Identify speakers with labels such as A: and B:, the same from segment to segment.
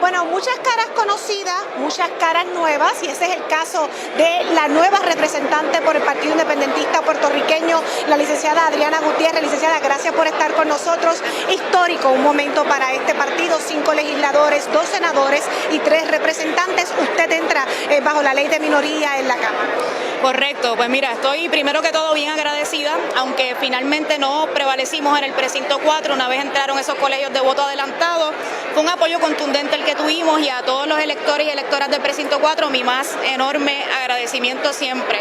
A: Bueno, muchas caras conocidas, muchas caras nuevas, y ese es el caso de la nueva representante por el Partido Independentista puertorriqueño, la licenciada Adriana Gutiérrez. Licenciada, gracias por estar con nosotros. Histórico, un momento para este partido, 5 legisladores, 2 senadores y 3 representantes. Usted entra bajo la ley de minoría en la Cámara.
B: Correcto, pues mira, estoy primero que todo bien agradecida, aunque finalmente no prevalecimos en el precinto 4, una vez entraron esos colegios de voto adelantado. Fue un apoyo contundente el que tuvimos, y a todos los electores y electoras del precinto 4 mi más enorme agradecimiento siempre.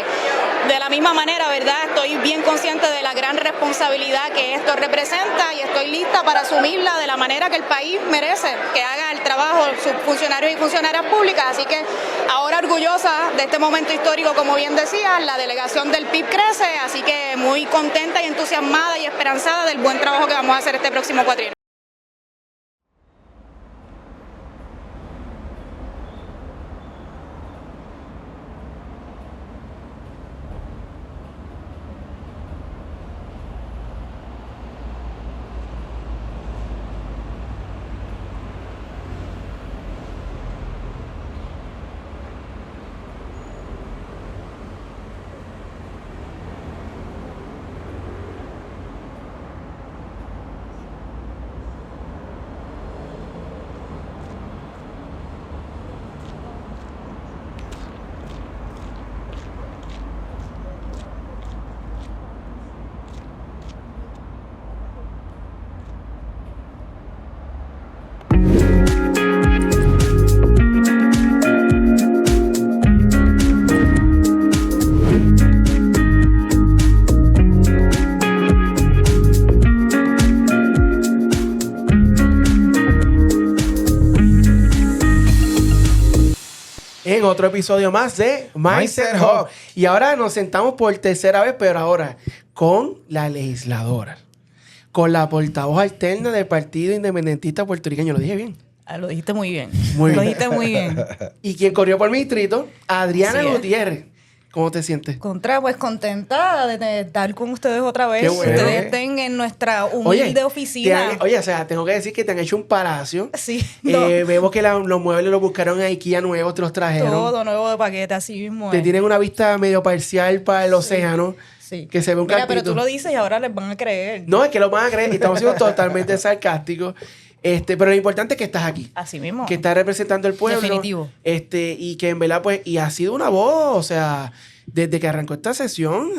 B: De la misma manera, ¿verdad? Estoy bien consciente de la gran responsabilidad que esto representa y estoy lista para asumirla de la manera que el país merece, que haga el trabajo sus funcionarios y funcionarias públicas. Así que ahora orgullosa de este momento histórico, como bien decía, la delegación del PIB crece, así que muy contenta y entusiasmada y esperanzada del buen trabajo que vamos a hacer este próximo cuatrienio.
C: En otro episodio más de Mindset Hub. Y ahora nos sentamos por tercera vez, pero ahora con la legisladora, con la portavoz alterna del Partido Independentista Puertorriqueño. ¿Lo dije bien?
B: Lo dijiste muy bien.
C: Muy bien.
B: Lo dijiste muy bien.
C: Y quien corrió por mi distrito, Adriana
B: Sí,
C: Gutiérrez. ¿Cómo te sientes?
B: Pues contenta de estar con ustedes otra vez.
C: Qué bueno.
B: Ustedes estén en nuestra humilde oficina.
C: O sea, tengo que decir que te han hecho un palacio.
B: Sí. No.
C: Vemos que los muebles los buscaron a IKEA nuevos, te los trajeron.
B: Todo nuevo de paquete, así mismo.
C: Te tienen una vista medio parcial para el océano.
B: Sí.
C: Que se ve un
B: Mira,
C: cartito.
B: pero tú lo dices y ahora les van a creer.
C: No, es que lo van a creer. Y estamos siendo totalmente sarcásticos. Pero lo importante es que estás aquí.
B: Así mismo.
C: Que estás representando al pueblo.
B: Definitivo.
C: Y que en verdad, pues, y ha sido una voz, o sea, desde que arrancó esta sesión,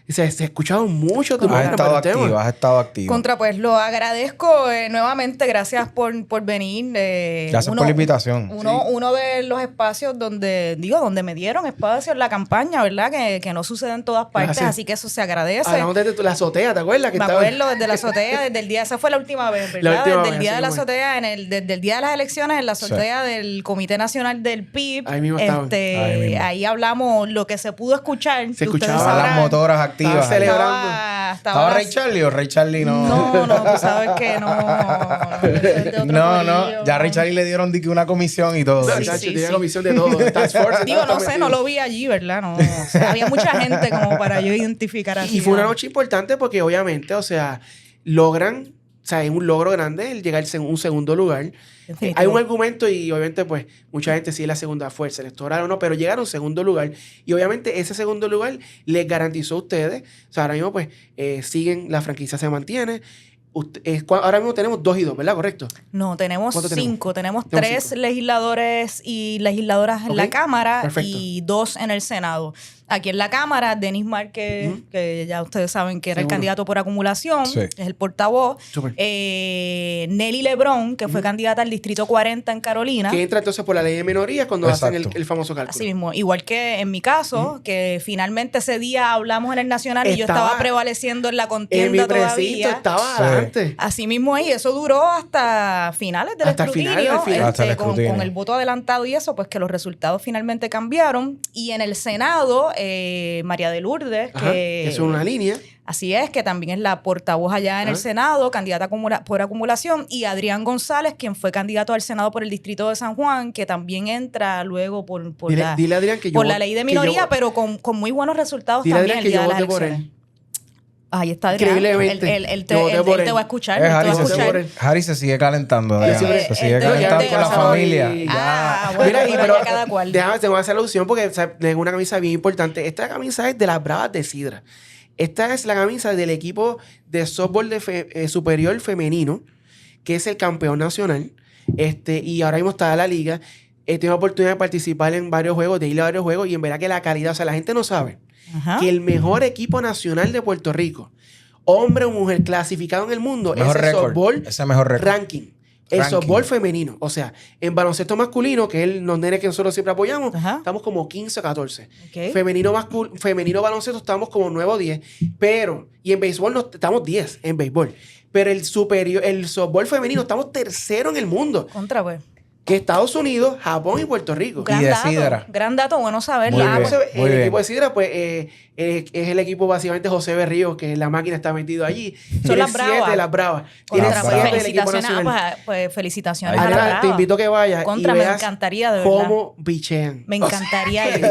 C: se ha escuchado mucho tu
D: Has estado activo, has estado activo.
B: Pues lo agradezco nuevamente. Gracias por venir.
D: Gracias por la invitación.
B: Uno de los espacios donde me dieron espacio en la campaña, ¿verdad? Que no sucede en todas partes,
C: Gracias.
B: así que eso se agradece.
C: Hablamos desde la azotea, ¿te acuerdas?
B: Me acuerdo desde la azotea, desde el día, esa fue la última vez, ¿verdad? Desde el día de la azotea, desde el día de las elecciones, en la azotea del Comité Nacional del PIB.
C: Ahí mismo estaban.
B: Ahí hablamos lo que se pudo escuchar.
C: Se
D: Estaban las motoras activas.
C: Celebrando.
D: ¿Estaba Ray Charlie o Ray Charlie no?
B: No, tú sabes que
D: No. Ya a Ray Charlie le dieron una comisión y todo.
C: Tenía comisión de todo. Task Force,
B: Digo, no sé, no lo vi allí, ¿verdad? No, o sea, había mucha gente como para yo identificar así.
C: Y fue una noche importante porque obviamente, o sea, logran, o sea, es un logro grande el llegar a un segundo lugar.
B: Definitivo.
C: Hay un argumento y obviamente pues mucha gente sigue la segunda fuerza electoral o no, pero llegaron a un segundo lugar y obviamente ese segundo lugar les garantizó a ustedes, o sea, ahora mismo pues siguen, la franquicia se mantiene. Ahora mismo tenemos 2 y 2, ¿verdad? ¿Correcto?
B: No, tenemos 5. Tenemos 3
C: 5.
B: legisladores y legisladoras en la Cámara.
C: Perfecto.
B: Y 2 en el Senado. Aquí en la Cámara, Denis Márquez, que ya ustedes saben que era el candidato por acumulación,
D: Sí.
B: es el portavoz.
C: Súper.
B: Nelly Lebrón, que fue candidata al Distrito 40 en Carolina.
C: Que entra entonces por la ley de minorías cuando
D: Exacto.
C: hacen el famoso cálculo.
B: Así mismo, igual que en mi caso, que finalmente ese día hablamos en el Nacional y yo
C: Estaba
B: estaba prevaleciendo en la
C: En mi
B: contienda
C: precinto
B: todavía.
C: estaba
D: Sí.
C: adelante.
B: Así mismo y eso duró hasta finales del
C: Hasta el
B: escrutinio.
C: final, al final.
D: Hasta el
B: con
D: escrutinio.
B: el voto adelantado y eso, pues que los resultados finalmente cambiaron. Y en el Senado, María de Lourdes,
C: Ajá,
B: que
C: eso es una línea.
B: así es, que también es la portavoz allá en el Senado, candidata por acumulación, y Adrián González, quien fé candidato al Senado por el Distrito de San Juan, que también entra luego por
C: Dile a Adrián que yo
B: por la ley de
C: que
B: minoría,
C: yo-
B: pero con muy buenos resultados
C: Dile a
B: también
C: Adrián
B: el
C: que
B: día
C: yo
B: de las
C: voté por
B: elecciones.
C: él.
E: Ahí está Adrián.
C: Increíblemente.
E: Él te va a escuchar.
D: Harry se sigue calentando. Se sigue
E: yo
D: calentando con la familia.
E: Bueno,
C: Mira,
E: pero ya cada cual.
C: Déjame, te voy a hacer la alusión porque tengo una camisa bien importante. Esta camisa es de las Bravas de Sidra. Esta es la camisa del equipo de softball superior femenino, que es el campeón nacional. Y ahora mismo está en la liga. He tenido la oportunidad de participar en varios juegos, de ir a varios juegos, y en verdad que la calidad, o sea, la gente no sabe que el mejor equipo nacional de Puerto Rico, hombre o mujer clasificado en el mundo,
D: mejor
C: es el softball
D: mejor
C: ranking. El softball femenino. O sea, en baloncesto masculino, que es los nenes que nosotros siempre apoyamos, estamos como 15 o 14.
E: Okay.
C: Femenino baloncesto estamos como 9 o 10. Y en béisbol estamos 10 en béisbol. Pero el softball femenino estamos tercero en el mundo.
E: Contra, pues.
C: Que Estados Unidos, Japón y Puerto Rico.
E: Gran dato, bueno saberlo.
C: El equipo de Sidra, pues, es el equipo básicamente José Berrío, que la máquina está metido allí.
E: Son las Bravas.
C: 7 de las Bravas. Tiene 7 del equipo nacional.
E: Pues felicitaciones.
C: Adriana, te invito a que vayas y veas
E: me encantaría, de verdad.
C: cómo bichean.
E: Me encantaría ir.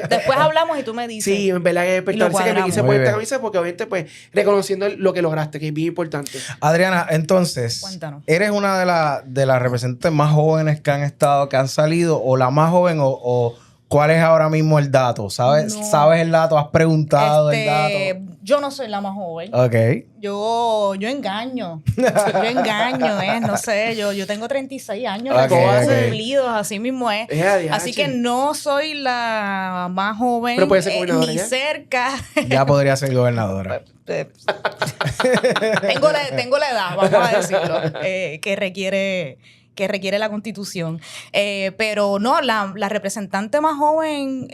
E: Después hablamos y tú me dices.
C: Sí, en verdad que es espectacular. Que me quise
D: Muy
C: poner esta
D: bien.
C: camisa porque obviamente, pues, reconociendo lo que lograste, que es bien importante.
D: Adriana, entonces,
E: Cuéntanos.
D: ¿eres una de las representantes más jóvenes que han salido, o la más joven, o cuál es ahora mismo el dato? ¿Sabes el dato? ¿Has preguntado el dato?
E: Yo no soy la más joven.
D: Ok.
E: Yo engaño. No sé, yo tengo 36 años cumplidos, así mismo es. Así que no soy la más joven,
C: pero puede ser gobernadora
E: ni
C: ya.
E: cerca.
D: Ya podría ser gobernadora.
E: Tengo la edad, vamos a decirlo, que requiere la Constitución. Pero no, la representante más joven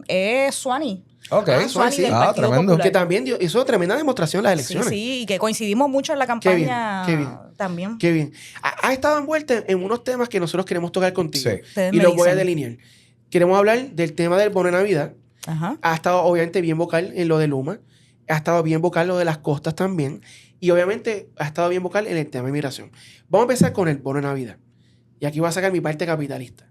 E: es Suani.
D: Ok,
E: Suani del Partido
D: tremendo.
E: Popular.
C: Que también hizo tremenda demostración en las elecciones.
E: Sí, y que coincidimos mucho en la campaña.
C: Qué bien.
E: También.
C: Qué bien. Ha estado envuelta en unos temas que nosotros queremos tocar contigo.
D: Sí.
E: Ustedes
C: Y
E: me
C: los voy a
E: dicen.
C: delinear. Queremos hablar del tema del bono de Navidad.
E: Ajá.
C: Ha estado obviamente bien vocal en lo de Luma. Ha estado bien vocal en lo de las costas también. Y obviamente ha estado bien vocal en el tema de migración. Vamos a empezar con el bono de Navidad. Y aquí voy a sacar mi parte capitalista.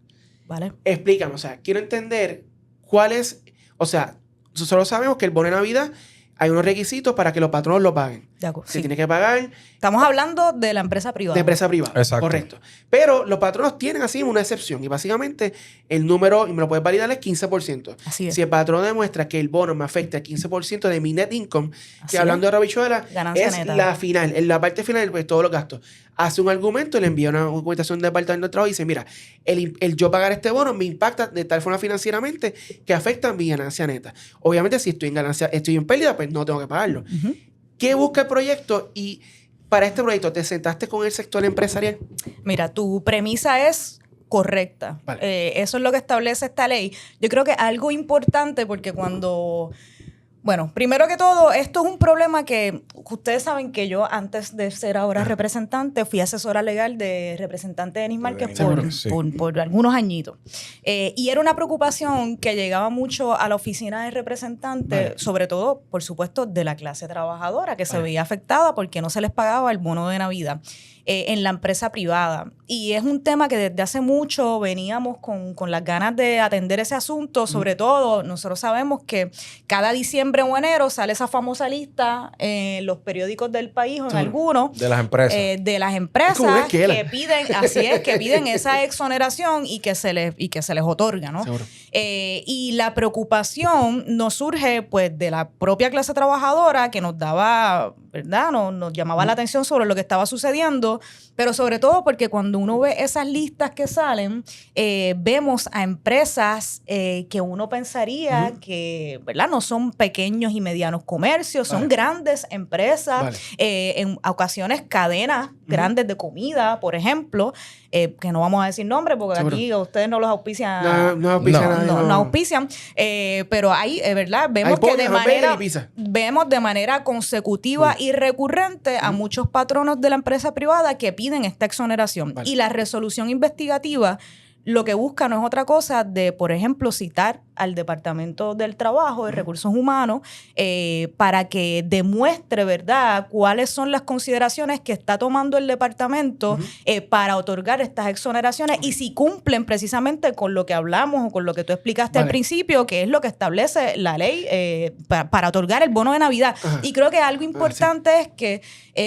E: Vale.
C: Explícame, o sea, quiero entender cuál es, o sea, nosotros sabemos que el bono de Navidad hay unos requisitos para que los patronos lo paguen.
E: De acuerdo.
C: Se
E: Sí.
C: tiene que pagar
E: Estamos hablando de la empresa privada.
C: de empresa privada.
D: Exacto.
C: Correcto. Pero los patronos tienen así una excepción y básicamente el número, y me lo puedes validar, es 15%.
E: Así es.
C: Si el patrón demuestra que el bono me afecta el 15% de mi net income,
E: Así
C: que hablando de rabichuela,
E: Ganancia
C: es
E: neta.
C: la final, en la parte final, pues todos los gastos. Hace un argumento, le envía una documentación del departamento de trabajo y dice, mira, el yo pagar este bono me impacta de tal forma financieramente que afecta mi ganancia neta. Obviamente, si estoy en ganancia, estoy en pérdida, pues no tengo que pagarlo.
E: Ujú.
C: ¿Qué busca el proyecto? Y para este proyecto, ¿te sentaste con el sector empresarial?
E: Mira, tu premisa es correcta.
C: Vale.
E: Eso es lo que establece esta ley. Yo creo que algo importante, porque cuando... Bueno, primero que todo, esto es un problema que ustedes saben que yo, antes de ser ahora representante, fui asesora legal de representante de Denis Márquez por algunos añitos. Y era una preocupación que llegaba mucho a la oficina de representante, sobre todo, por supuesto, de la clase trabajadora, que se veía afectada porque no se les pagaba el bono de Navidad en la empresa privada. Y es un tema que desde hace mucho veníamos con las ganas de atender ese asunto. Sobre todo, nosotros sabemos que cada diciembre o enero sale esa famosa lista en los periódicos del país o en algunos.
D: De las empresas.
E: De las
C: Es como una
E: empresas
C: esquela.
E: que piden, así es, que piden esa exoneración y que se les otorga, ¿no?
C: Seguro.
E: Y la preocupación nos surge pues de la propia clase trabajadora que nos daba, ¿verdad? Nos llamaba la atención sobre lo que estaba sucediendo, pero sobre todo porque cuando uno ve esas listas que salen, vemos a empresas que uno pensaría que, ¿verdad? No son pequeños y medianos comercios, son grandes empresas, en ocasiones cadenas grandes de comida, por ejemplo, que no vamos a decir nombres porque
C: Seguro.
E: aquí a ustedes no los auspician.
C: No auspician nadie,
E: No auspician, pero hay, ¿verdad? Vemos
C: Hay
E: que de
C: hamburger
E: manera,
C: y pizza.
E: vemos de manera consecutiva y recurrente a muchos patronos de la empresa privada que piden esta exoneración.
C: Vale.
E: Y la resolución investigativa lo que busca no es otra cosa de, por ejemplo, citar al Departamento del Trabajo, de Recursos Humanos, para que demuestre, ¿verdad?, cuáles son las consideraciones que está tomando el departamento para otorgar estas exoneraciones y si cumplen precisamente con lo que hablamos o con lo que tú explicaste al principio, que es lo que establece la ley para otorgar el bono de Navidad. Y creo que algo importante es que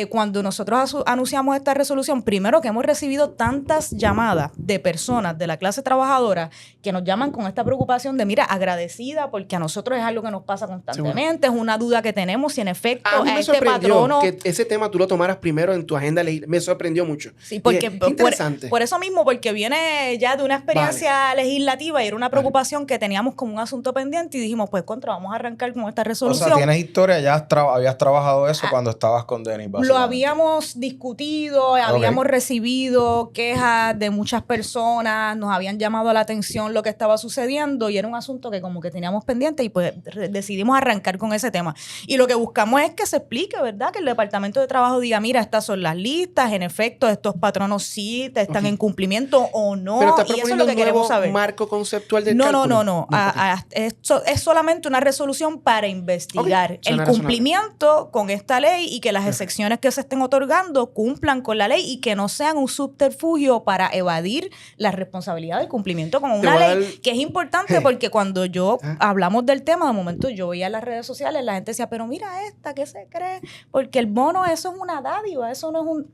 E: cuando nosotros anunciamos esta resolución, primero que hemos recibido tantas llamadas de personas de la clase trabajadora que nos llaman con esta preocupación de, mira, agradecida porque a nosotros es algo que nos pasa constantemente, es una duda que tenemos si en efecto
C: a mí me
E: este patrono...
C: que ese tema tú lo tomaras primero en tu agenda, me sorprendió mucho.
E: Sí, porque
C: interesante.
E: por eso mismo, porque viene ya de una experiencia legislativa y era una preocupación que teníamos como un asunto pendiente y dijimos, pues vamos a arrancar con esta resolución.
D: O sea, tienes historia, ya habías trabajado eso cuando estabas con Denis.
E: Lo habíamos discutido, habíamos recibido quejas de muchas personas, nos habían llamado a la atención lo que estaba sucediendo y era un asunto que como que teníamos pendiente y pues decidimos arrancar con ese tema. Y lo que buscamos es que se explique, ¿verdad? Que el Departamento de Trabajo diga, mira, estas son las listas, en efecto, estos patronos sí están en cumplimiento o no.
C: Pero estás
E: y eso es lo que queremos saber.
C: Marco conceptual del cálculo.
E: No. Esto es solamente una resolución para investigar el cumplimiento con esta ley y que las excepciones que se estén otorgando cumplan con la ley y que no sean un subterfugio para evadir la responsabilidad del cumplimiento con una ley, que es importante porque cuando hablamos del tema, de momento yo veía en las redes sociales, la gente decía, pero mira esta, ¿qué se cree? Porque el bono, eso es una dádiva, eso no es un...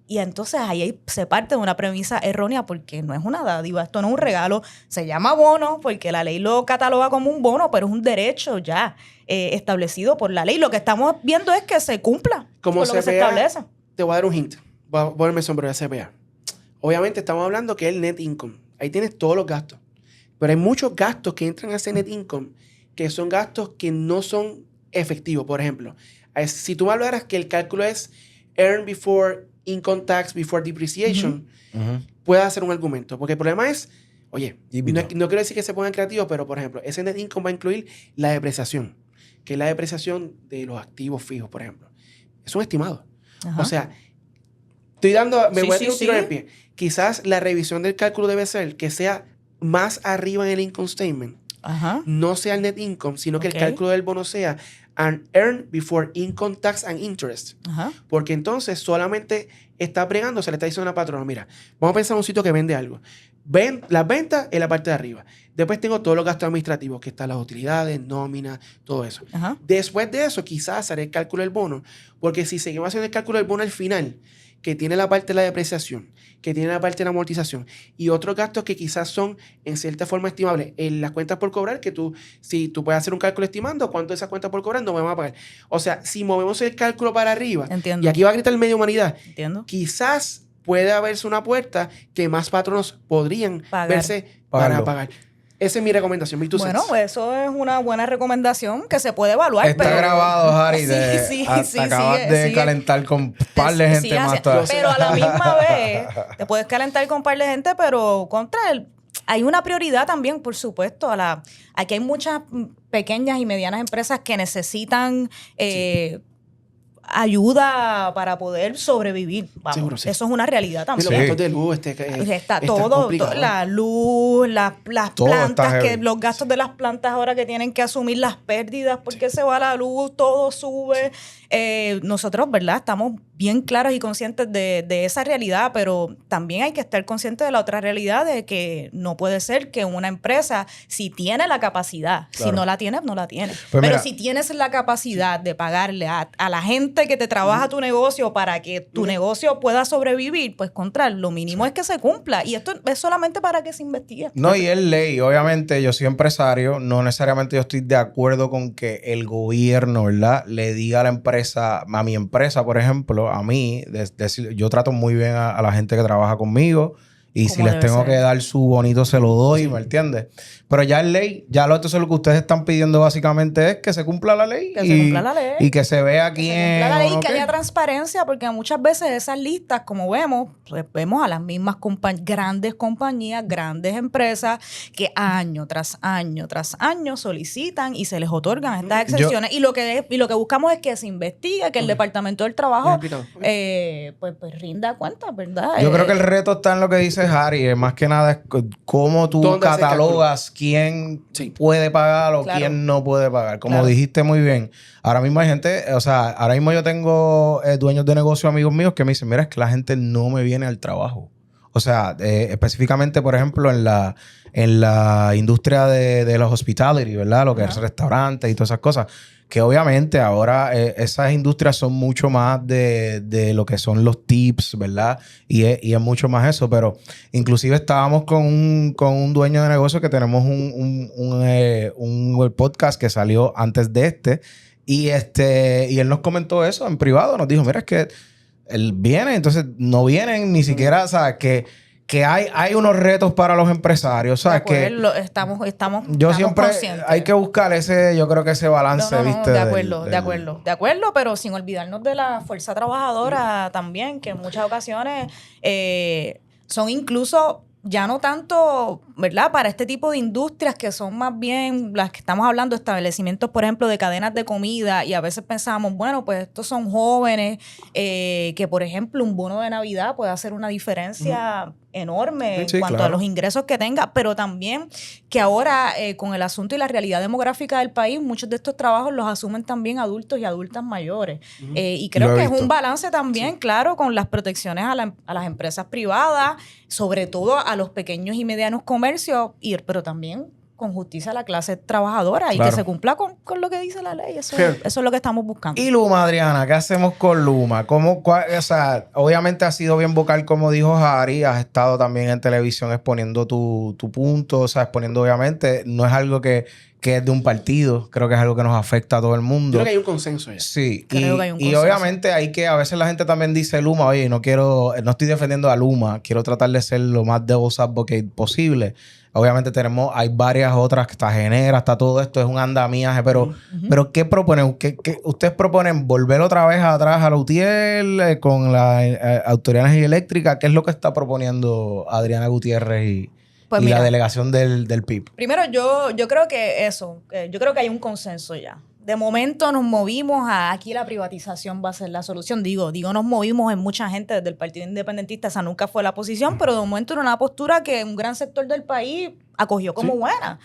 E: Y entonces ahí se parte de una premisa errónea porque no es una dádiva, esto no es un regalo, se llama bono porque la ley lo cataloga como un bono, pero es un derecho ya establecido por la ley. Lo que estamos viendo es que se cumpla
C: como
E: con lo que se establece.
C: Te voy a dar un hint, voy a ponerme el sombrero de CPA. Obviamente estamos hablando que es el net income, ahí tienes todos los gastos, pero hay muchos gastos que entran a ese net income que son gastos que no son efectivos. Por ejemplo, si tú me hablaras que el cálculo es earn before income tax before depreciation, puede hacer un argumento. Porque el problema es, oye, no quiero decir que se pongan creativos, pero por ejemplo, ese net income va a incluir la depreciación, que es la depreciación de los activos fijos, por ejemplo. Es un estimado. O sea, voy a decir un tiro de pie. Quizás la revisión del cálculo debe ser que sea más arriba en el income statement. No sea el net income, sino que el cálculo del bono sea and earn before income tax and interest. Porque entonces solamente está pregando, se le está diciendo a una patrona, mira, vamos a pensar en un sitio que vende algo. Las ventas en la parte de arriba. Después tengo todos los gastos administrativos, que están las utilidades, nóminas, todo eso. Después de eso, quizás haré el cálculo del bono, porque si seguimos haciendo el cálculo del bono al final, que tiene la parte de la depreciación, que tiene la parte de la amortización y otros gastos que quizás son en cierta forma estimables en las cuentas por cobrar, que si tú puedes hacer un cálculo estimando cuánto de esas cuentas por cobrar no me van a pagar. O sea, si movemos el cálculo para arriba, y aquí va a gritar el medio humanidad, quizás puede haberse una puerta que más patronos podrían verse para pagar. Esa es mi recomendación.
E: Bueno, eso es una buena recomendación que se puede evaluar.
D: Está grabado, Harry. Acabas de calentar con un par de gente más.
E: Pero a la misma vez, te puedes calentar con un par de gente, pero hay una prioridad también, por supuesto. Aquí hay muchas pequeñas y medianas empresas que necesitan ayuda para poder sobrevivir. Vamos, seguro, sí. Eso es una realidad también.
C: Los gastos de luz,
E: está todo, la luz, las plantas, los gastos de las plantas ahora que tienen que asumir las pérdidas porque se va la luz, todo sube. Nosotros, ¿verdad? Estamos bien claros y conscientes de esa realidad, pero también hay que estar conscientes de la otra realidad de que no puede ser que una empresa, si tiene la capacidad, si no la tiene, no la tiene. Pues pero mira, si tienes la capacidad de pagarle a la gente que te trabaja tu negocio para que tu negocio pueda sobrevivir, pues lo mínimo es que se cumpla. Y esto es solamente para que se investigue.
D: No, y es ley. Obviamente, yo soy empresario. No necesariamente yo estoy de acuerdo con que el gobierno, ¿verdad?, le diga a la empresa, a mi empresa, por ejemplo, a mí, yo trato muy bien a la gente que trabaja conmigo. Y si les tengo que dar su bonito, se lo doy, ¿me entiendes? Pero ya es ley, entonces lo que ustedes están pidiendo básicamente es que se cumpla la ley.
E: Que se cumpla la ley.
D: Y que se vea quién. Que se cumpla la ley y que haya
E: transparencia, porque muchas veces esas listas, como vemos, pues vemos a las mismas grandes compañías, grandes empresas, que año tras año tras año solicitan y se les otorgan estas excepciones. Y lo que buscamos es que se investigue, que el Departamento del Trabajo pues rinda cuentas, ¿verdad?
D: Yo creo que el reto está en lo que dice dices, Harry, más que nada es cómo tú catalogas quién puede pagar o quién no puede pagar. Como dijiste muy bien, ahora mismo hay gente, o sea, ahora mismo yo tengo dueños de negocio, amigos míos, que me dicen, mira, es que la gente no me viene al trabajo. O sea, específicamente, por ejemplo, en la industria de los hospitality, ¿verdad? Lo que es restaurantes y todas esas cosas. Que obviamente ahora esas industrias son mucho más de lo que son los tips, ¿verdad? Y es mucho más eso. Pero inclusive estábamos con un dueño de negocio que tenemos un podcast que salió antes de este. Y él nos comentó eso en privado. Nos dijo, mira, es que él viene, entonces no vienen ni siquiera, o sea, que hay unos retos para los empresarios, ¿sabes?
E: Estamos
D: yo siempre
E: conscientes.
D: Hay que buscar ese balance, ¿viste?
E: De acuerdo, pero sin olvidarnos de la fuerza trabajadora también, que en muchas ocasiones son incluso ya no tanto, ¿verdad? Para este tipo de industrias que son más bien las que estamos hablando, establecimientos, por ejemplo, de cadenas de comida, y a veces pensamos, bueno, pues estos son jóvenes, que por ejemplo un bono de Navidad puede hacer una diferencia enorme en cuanto a los ingresos que tenga, pero también que ahora con el asunto y la realidad demográfica del país, muchos de estos trabajos los asumen también adultos y adultas mayores. Y creo que es un balance también, claro, con las protecciones a las empresas privadas, sobre todo a los pequeños y medianos comercios, pero también con justicia a la clase trabajadora y que se cumpla con lo que dice la ley. Eso es lo que estamos buscando.
D: Y Luma, Adriana, ¿qué hacemos con Luma? O sea, obviamente has sido bien vocal, como dijo Harry, has estado también en televisión exponiendo tu punto, o sea, exponiendo obviamente, no es algo que es de un partido, creo que es algo que nos afecta a todo el mundo.
C: Creo que hay un consenso ya.
D: Sí,
E: creo que hay un consenso.
D: Y obviamente a veces la gente también dice Luma, oye, no estoy defendiendo a Luma, quiero tratar de ser lo más devil's advocate posible. Obviamente hay varias otras, que está Genera, está todo esto, es un andamiaje, pero ¿qué proponen? ¿Ustedes proponen volver otra vez atrás a la UTIER con la Autoridad de Energía Eléctrica? ¿Qué es lo que está proponiendo Adriana Gutiérrez y la delegación del PIB?
E: Primero, yo creo que yo creo que hay un consenso ya. De momento nos movimos aquí la privatización va a ser la solución. Digo, nos movimos en mucha gente desde el Partido Independentista, esa nunca fue la posición, pero de momento era una postura que un gran sector del país acogió como buena.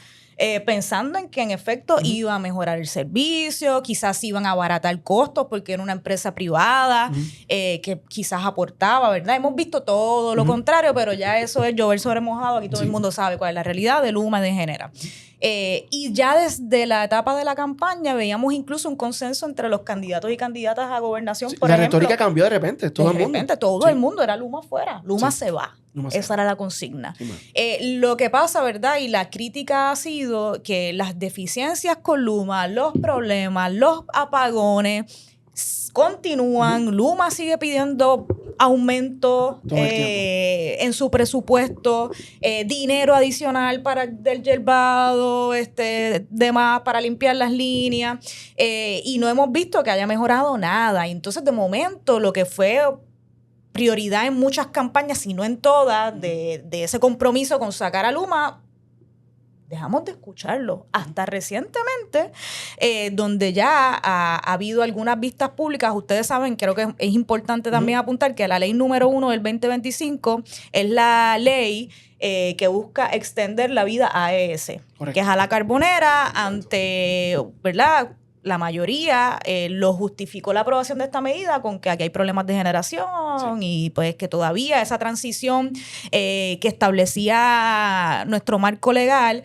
E: Pensando en que en efecto iba a mejorar el servicio, quizás iban a abaratar costos porque era una empresa privada que quizás aportaba, ¿verdad? Hemos visto todo lo contrario, pero ya eso es llover sobre mojado. Aquí todo el mundo sabe cuál es la realidad de Luma y de Genera. Y ya desde la etapa de la campaña veíamos incluso un consenso entre los candidatos y candidatas a gobernación. Por ejemplo,
C: la retórica cambió de repente. Todo el mundo
E: era Luma fuera. Luma se va. Esa era la consigna.
C: Sí,
E: lo que pasa, ¿verdad? Y la crítica ha sido que las deficiencias con Luma, los problemas, los apagones continúan. Luma sigue pidiendo aumento en su presupuesto, dinero adicional para del yerbado, demás para limpiar las líneas, y no hemos visto que haya mejorado nada. Y entonces, de momento, lo que fue prioridad en muchas campañas, si no en todas, de ese compromiso con sacar a Luma, dejamos de escucharlo. Hasta recientemente, donde ya ha habido algunas vistas públicas. Ustedes saben, creo que es importante también apuntar que la ley número 1 del 2025 es la ley que busca extender la vida a AES, que es a la carbonera, ante, ¿verdad?, la mayoría lo justificó la aprobación de esta medida con que aquí hay problemas de generación y pues que todavía esa transición que establecía nuestro marco legal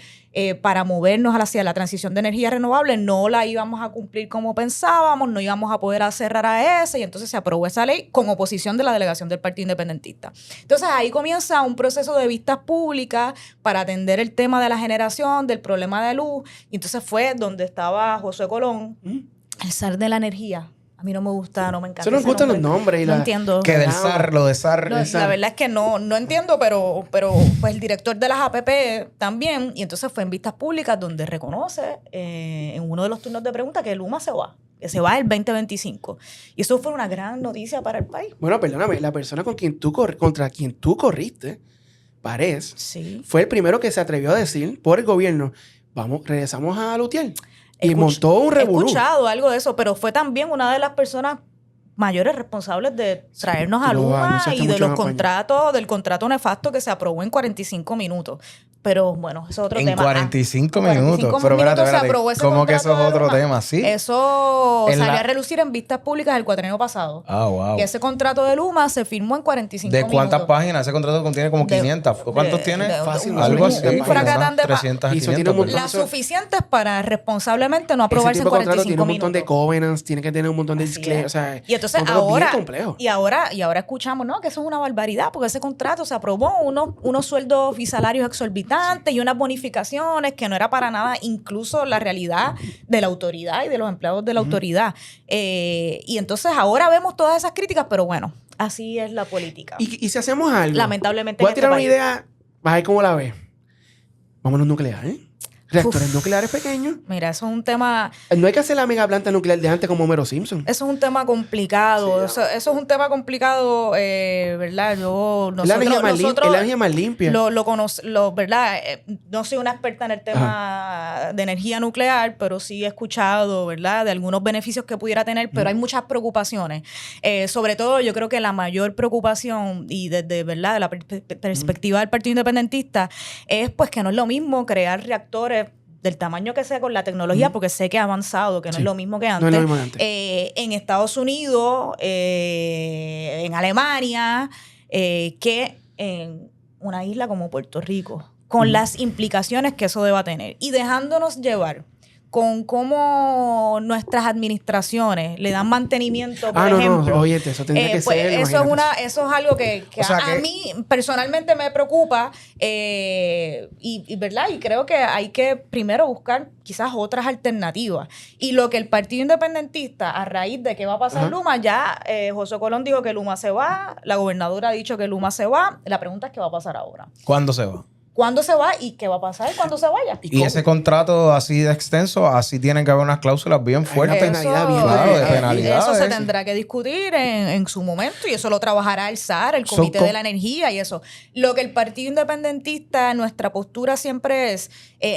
E: para movernos hacia la transición de energía renovable no la íbamos a cumplir como pensábamos, no íbamos a poder cerrar a ese, y entonces se aprobó esa ley con oposición de la delegación del Partido Independentista. Entonces ahí comienza un proceso de vistas públicas para atender el tema de la generación, del problema de luz, y entonces fue donde estaba José Colón, el zar de la energía. A mí no me gusta, no me encanta.
C: Eso nos gustan los nombres.
E: No entiendo.
D: Que del zar, lo de zar.
E: No, la verdad es que no entiendo, pero pues el director de las APP también, y entonces fue en vistas públicas donde reconoce en uno de los turnos de preguntas que Luma se va. Que se va el 2025. Y eso fue una gran noticia para el país.
C: Bueno, perdóname, la persona contra quien tú corriste, Párez, fue el primero que se atrevió a decir por el gobierno, regresamos a Lutier. Y montó un revolú.
E: He escuchado algo de eso, pero fue también una de las personas mayores responsables de traernos a
C: tú lo
E: Luma
C: anunciaste
E: y de
C: mucho en
E: los
C: campaña.
E: contratos, del contrato nefasto que se aprobó en 45 minutos. Pero bueno, eso es otro tema.
D: En 45 minutos.
E: 45
D: Pero
E: minutos
D: espérate,
E: se aprobó ese
D: ¿cómo que eso es
E: contrato de
D: otro
E: Luma?
D: tema? Sí.
E: Eso
D: En
E: salió
D: la-
E: a relucir en vistas públicas el cuatrienio pasado.
D: Ah, wow.
E: Que ese contrato de Luma se firmó en 45
D: ¿De
E: minutos.
D: cuántas páginas? Ese contrato contiene como 500. ¿Cuántos tiene?
C: Fácil,
D: Algo así.
C: un
E: fracatán de
D: 300 a
C: Y eso
D: 500.
C: tiene un montón-
D: ¿verdad?
E: Las
C: Eso-
E: suficientes para responsablemente no
C: Ese
E: aprobarse en
C: tipo de contrato
E: 45
C: tiene un montón de
E: minutos.
C: covenants, tiene que tener un montón de
E: Así
C: disclaimers. O
E: es.
C: sea,
E: Y entonces
C: contrato bien
E: ahora,
C: complejo.
E: y ahora escuchamos, ¿no? Que eso es una barbaridad, porque ese contrato se aprobó unos sueldos y salarios exorbitantes y unas bonificaciones que no era para nada, incluso la realidad de la autoridad y de los empleados de la autoridad. Y entonces ahora vemos todas esas críticas, pero bueno, así es la política.
C: Y si hacemos algo.
E: Lamentablemente
C: Voy
E: en
C: a tirar
E: este
C: una
E: país.
C: idea, vas a ver cómo la ves. Vámonos nucleares. Reactores nucleares pequeños.
E: Mira, eso es un tema...
C: No hay que hacer la mega planta nuclear de antes como Homero Simpson.
E: Eso es un tema complicado.
C: Sí,
E: eso es un tema complicado, ¿verdad?
C: Es la energía más limpia.
E: ¿Verdad? No soy una experta en el tema de energía nuclear, pero sí he escuchado, ¿verdad? De algunos beneficios que pudiera tener, pero hay muchas preocupaciones. Sobre todo, yo creo que la mayor preocupación, y desde, ¿verdad? De la perspectiva del Partido Independentista, es pues que no es lo mismo crear reactores del tamaño que sea con la tecnología, porque sé que ha avanzado, que no
C: Sí.
E: es lo mismo que
C: No
E: antes.
C: es lo mismo que antes.
E: En Estados Unidos, en Alemania, que en una isla como Puerto Rico, con las implicaciones que eso deba tener. Y dejándonos llevar con cómo nuestras administraciones le dan mantenimiento, por ejemplo.
C: Oye, eso tendría que
E: Pues
C: ser.
E: eso
C: imagínate.
E: es algo que
D: O sea
E: a
D: que-
E: mí personalmente me preocupa ¿verdad? Y creo que hay que primero buscar quizás otras alternativas. Y lo que el Partido Independentista, a raíz de que va a pasar
C: Ajá.
E: Luma, ya José Colón dijo que Luma se va, la gobernadora ha dicho que Luma se va. La pregunta es qué va a pasar ahora.
D: ¿Cuándo se va?
E: ¿Cuándo se va y qué va a pasar cuando se vaya?
D: Y ese contrato así de extenso, así tienen que haber unas cláusulas bien fuertes.
C: penalidad bien
D: Claro, de
C: fuerte.
D: penalidades.
E: Eso se tendrá que discutir en su momento y eso lo trabajará el SAR, el Comité
D: Son
E: de la Energía y eso. Lo que el Partido Independentista, nuestra postura siempre es,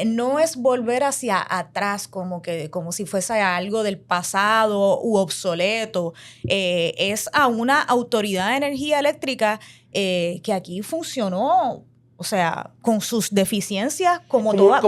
E: no es volver hacia atrás como si fuese algo del pasado u obsoleto. Es a una autoridad de energía eléctrica que aquí funcionó. O sea, con sus deficiencias, como
C: una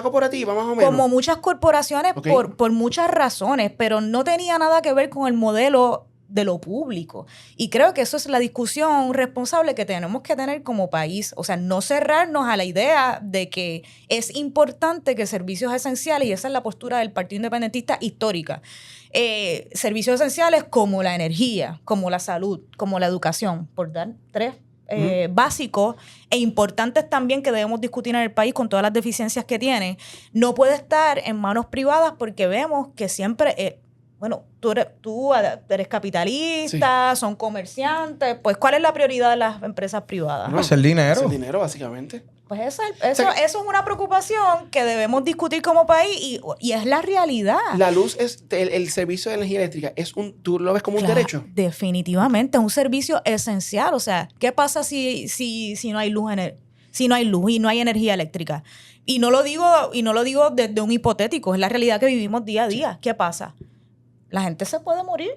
C: cooperativa, más o menos.
E: como muchas corporaciones
C: Ok.
E: por muchas razones, pero no tenía nada que ver con el modelo de lo público. Y creo que eso es la discusión responsable que tenemos que tener como país. O sea, no cerrarnos a la idea de que es importante que servicios esenciales, y esa es la postura del Partido Independentista histórica, servicios esenciales como la energía, como la salud, como la educación, por dar tres básicos e importantes también que debemos discutir en el país con todas las deficiencias que tiene, no puede estar en manos privadas porque vemos que siempre, tú eres capitalista, son comerciantes, pues ¿cuál es la prioridad de las empresas privadas?
D: No, es el dinero.
C: Es el dinero, básicamente.
E: Pues eso es una preocupación que debemos discutir como país y es la realidad.
C: La luz es el servicio de energía eléctrica. ¿Tú lo ves como un
E: Claro,
C: derecho?
E: definitivamente, es un servicio esencial. O sea, ¿qué pasa si no hay luz si no hay luz y no hay energía eléctrica? Y no lo digo desde un hipotético, es la realidad que vivimos día a día. ¿Qué pasa? La gente se puede morir.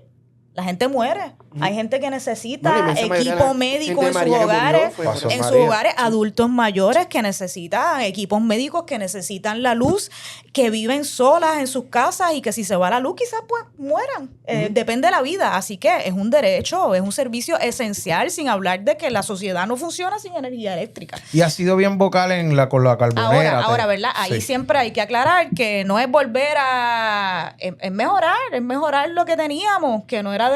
E: La gente muere. Hay gente que necesita equipo médico en sus hogares. En sus hogares, adultos mayores que necesitan equipos médicos, que necesitan la luz, que viven solas en sus casas y que si se va la luz quizás pues mueran. Depende de la vida. Así que es un derecho, es un servicio esencial, sin hablar de que la sociedad no funciona sin energía eléctrica.
D: Y ha sido bien vocal con la carbonera.
E: Ahora, ¿verdad? Ahí
D: Sí.
E: siempre hay que aclarar que no es volver a... Es mejorar lo que teníamos, que no era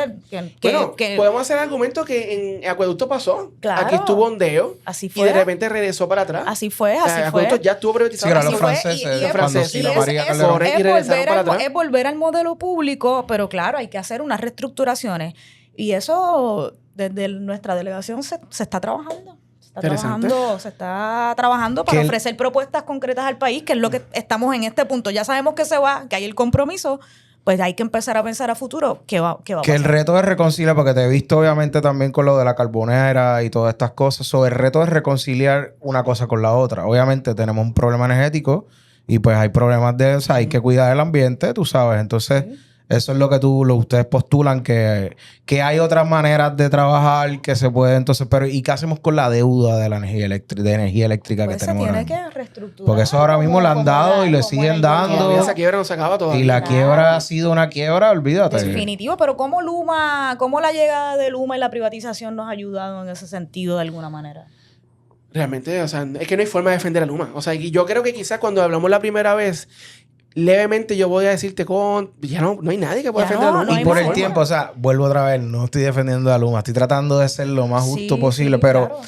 C: podemos hacer el argumento que en Acueducto pasó.
E: Claro.
C: Aquí estuvo ondeo.
E: Así
C: Y
E: fue.
C: de repente regresó para atrás.
E: Así fue.
C: Acueducto ya estuvo
D: Sí,
C: privatizado.
D: que eran
E: Así
D: los
E: fue,
D: franceses.
E: y
D: cuando
C: franceses.
D: Sila
C: Y
D: María
C: es
D: Calderón.
C: correcto. y regresaron para atrás.
E: es volver al modelo público, pero claro, hay que hacer unas reestructuraciones. Y eso desde nuestra delegación se está trabajando.
C: Interesante.
E: Se está trabajando para
D: Que
E: ofrecer propuestas concretas al país, que es lo que estamos en este punto. Ya sabemos que se va, que hay el compromiso, pues hay que empezar a pensar a futuro qué va a
D: Que
E: pasar.
D: el reto es reconciliar, porque te he visto obviamente también con lo de la carbonera y todas estas cosas. El reto es reconciliar una cosa con la otra. Obviamente tenemos un problema energético y pues hay problemas hay que cuidar el ambiente, tú sabes. Entonces Eso es lo que ustedes postulan, que hay otras maneras de trabajar que se puede entonces, pero ¿y qué hacemos con la deuda de la energía eléctrica
E: Pues
D: que
E: se
D: tenemos
E: tiene
D: ahora mismo?
E: que reestructurar.
D: Porque eso ahora mismo le han dado y le
E: como
D: siguen
E: el
D: dando.
C: Todavía
E: gobierno.
C: esa quiebra no se acaba todavía.
D: Y la
E: Claro.
D: quiebra ha sido una quiebra, olvídate.
E: Definitivo, pero ¿cómo la llegada de Luma y la privatización nos ha ayudado en ese sentido de alguna manera?
C: Realmente, o sea, es que no hay forma de defender a Luma. O sea, y yo creo que quizás cuando hablamos la primera vez, levemente yo voy a decirte ya no hay nadie que pueda
E: Ya
C: defender a
E: no,
C: Luma.
E: no
D: Y
E: hay
D: por
E: más
D: el
E: forma.
D: tiempo, o sea, vuelvo otra vez, no estoy defendiendo a Luma, estoy tratando de ser lo más justo posible, pero...
E: claro.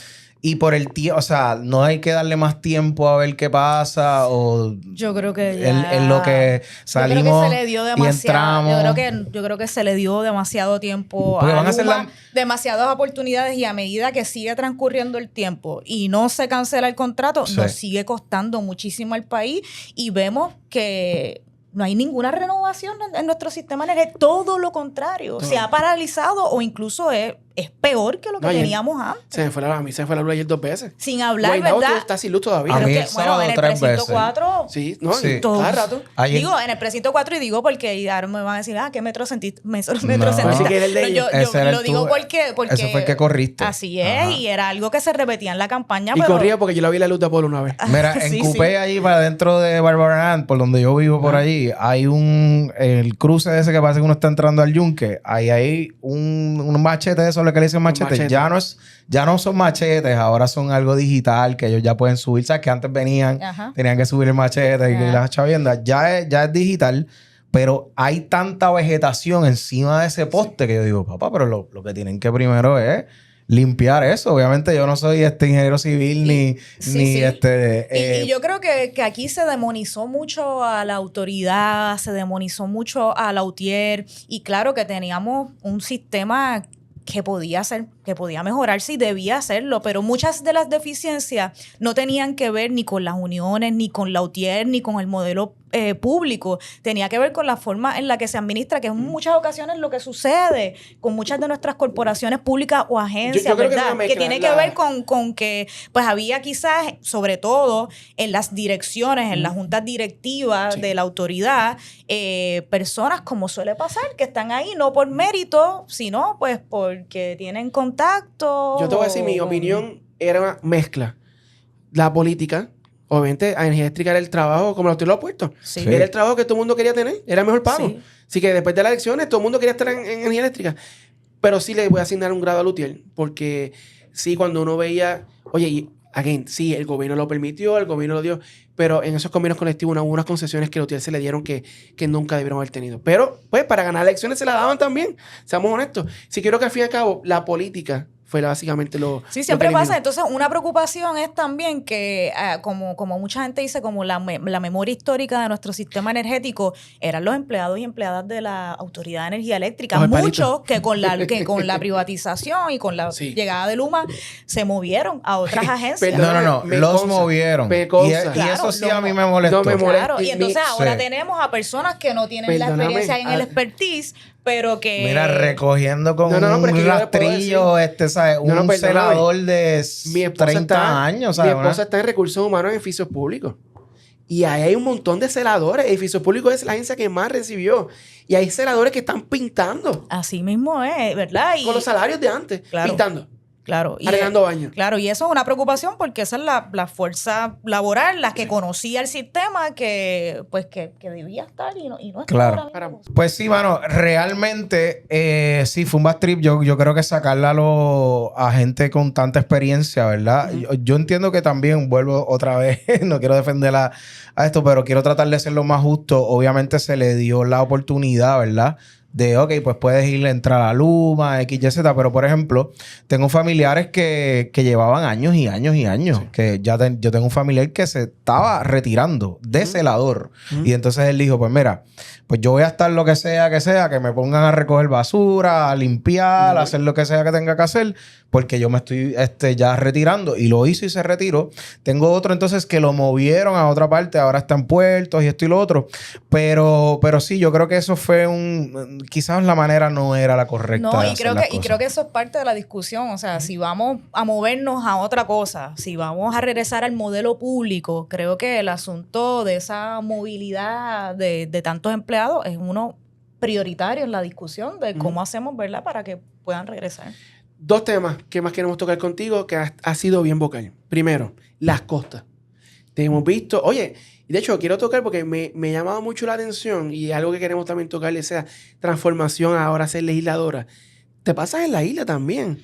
D: Y por el tiempo, o sea, no hay que darle más tiempo a ver qué pasa o...
E: Yo creo que ya...
D: En lo que salimos
E: yo creo que se le dio
D: y
E: demasiado.
D: entramos.
E: Yo creo que se le dio demasiado tiempo
D: Porque
E: a
D: van a hacer
E: Luma, demasiadas oportunidades, y a medida que sigue transcurriendo el tiempo y no se cancela el contrato,
D: Sí.
E: nos sigue costando muchísimo al país, y vemos que no hay ninguna renovación en nuestro sistema energético. Todo lo contrario. Se ha paralizado, o incluso es peor que lo que
C: No,
E: teníamos antes.
C: a mí se me fue la luz ayer 2 veces.
E: Sin hablar,
C: Guaynabo
E: ¿verdad?
C: está sin luz todavía.
D: A
E: Pero
D: mí
E: que,
D: el sábado
E: en el
D: 3
E: precinto
D: veces.
E: 4...
C: Sí, no,
D: Sí.
C: y cada rato.
D: Ayer-
E: Digo, en el precinto 4, y digo porque ahora me van a decir, ¿qué metrocentista?
D: No.
E: Metrocentista.
C: Así que era el de
E: No,
C: ellos.
D: Ese era
E: lo
D: el
E: digo
D: tu-
E: porque
D: ese fue el que corriste.
E: Así es,
D: Ajá.
E: y era algo que se repetía en la campaña.
C: Y
E: pero
C: corría porque yo la vi la luz de Apolo una vez.
D: Mira, en
E: Sí,
D: Coupé,
E: sí.
D: allí para dentro de Barbarán, por donde yo vivo por allí, hay el cruce ese que parece que uno está entrando al Yunque. Ahí hay un machete de eso, lo que le dicen machete.
C: machete.
D: Ya no son machetes, ahora son algo digital que ellos ya pueden subir. ¿Sabes? Que antes venían,
E: Ajá.
D: tenían que subir el machete y
E: Ajá.
D: las chaviendas. Ya es digital, pero hay tanta vegetación encima de ese poste que yo digo, papá, pero lo que tienen que primero es limpiar eso. Obviamente yo no soy ingeniero civil ni
E: sí.
D: este...
E: Y yo creo que aquí se demonizó mucho a la autoridad, se demonizó mucho a la UTIER, y claro que teníamos un sistema que podía mejorarse y debía hacerlo, pero muchas de las deficiencias no tenían que ver ni con las uniones, ni con la UTIER, ni con el modelo público. Tenía que ver con la forma en la que se administra, que es en muchas ocasiones lo que sucede con muchas de nuestras corporaciones públicas o agencias,
C: Yo creo que es
E: ¿verdad?
C: una mezcla,
E: Que tiene que ver con que pues había quizás, sobre todo en las direcciones, en las juntas directivas
C: Sí.
E: de la autoridad, personas, como suele pasar, que están ahí no por mérito, sino pues porque tienen contacto.
C: Yo te voy a decir, mi
E: con-
C: opinión era una mezcla. La política, obviamente, a energía eléctrica era el trabajo, como usted lo ha puesto.
E: Sí.
D: Sí.
C: Era el trabajo que todo el mundo quería tener, era el mejor pago.
E: Sí.
C: Así que después de las elecciones, todo el mundo quería estar en energía eléctrica. Pero sí le voy a asignar un grado a Lutier, porque sí, cuando uno veía, oye, y again, sí, el gobierno lo permitió, el gobierno lo dio, pero en esos convenios colectivos hubo unas concesiones que Lutier se le dieron que nunca debieron haber tenido. Pero, pues, para ganar elecciones se la daban también, seamos honestos. Sí, creo que al fin y al cabo, la política fue básicamente lo
E: Sí, siempre
C: lo que
E: pasa.
C: eliminó.
E: Entonces, una preocupación es también que, como mucha gente dice, como la memoria histórica de nuestro sistema energético eran los empleados y empleadas de la Autoridad de Energía Eléctrica.
C: Los
E: Muchos que con la privatización y con la
C: Sí.
E: llegada de Luma se movieron a otras agencias.
C: Perdón.
D: No,
C: Me
D: los
C: consta.
D: movieron.
C: Me
D: Y,
C: consta.
D: y eso
E: Claro,
D: sí a mí me molestó.
C: no me molesta.
E: Claro, y entonces ahora
D: Sí.
E: tenemos a personas que no tienen la
C: Perdóname,
E: experiencia en el expertise, pero que...
D: Mira, recogiendo con
C: No, pero es que
D: un
C: yo le puedo
D: rastrillo, ¿sabes?
C: No,
D: Un
C: perdóname.
D: celador de
C: Mi esposa
D: 30
C: está,
D: años,
C: Mi
D: ¿sabes?
C: esposa está en recursos humanos en edificios públicos. Y ahí hay un montón de celadores. Edificios públicos es la agencia que más recibió. Y hay celadores que están pintando
E: Así mismo es, ¿verdad? Y,
C: con los salarios de antes.
E: Claro.
C: Pintando,
E: claro, y
C: arreglando baños.
E: Claro, y eso es una preocupación porque esa es la fuerza laboral, la que conocía el sistema que debía estar y no está
D: Claro.
E: ahora mismo.
D: Pues sí, mano, realmente sí, fue un bad trip. Yo creo que sacarla a gente con tanta experiencia, ¿verdad? Yo entiendo que también, vuelvo otra vez, no quiero defender a esto, pero quiero tratar de ser lo más justo. Obviamente se le dio la oportunidad, ¿verdad? De, ok, pues puedes ir a entrar a Luma, X, Y, Z, pero por ejemplo, tengo familiares que llevaban años y años y años.
C: Sí.
D: Que yo tengo un familiar que se estaba retirando de celador. Y entonces él dijo, pues mira, pues yo voy a estar lo que sea, que me pongan a recoger basura, a limpiar, a hacer lo que sea que tenga que hacer, porque yo me estoy ya retirando. Y lo hizo y se retiró. Tengo otro entonces que lo movieron a otra parte, ahora está en Puertos y esto y lo otro. Pero sí, yo creo que eso fue quizás la manera no era la correcta.
E: No,
D: de
E: y
D: hacer
E: creo
D: las
E: que
D: cosas.
E: eso es parte de la discusión. O sea, si vamos a movernos a otra cosa, si vamos a regresar al modelo público, creo que el asunto de esa movilidad de tantos empleados es uno prioritario en la discusión de cómo hacemos, ¿verdad?, para que puedan regresar.
C: 2 temas que más queremos tocar contigo que ha sido bien vocal. Primero, las costas. Te hemos visto, oye, de hecho quiero tocar porque me ha llamado mucho la atención y algo que queremos también tocar es esa transformación a ahora ser legisladora. Te pasas en la isla también.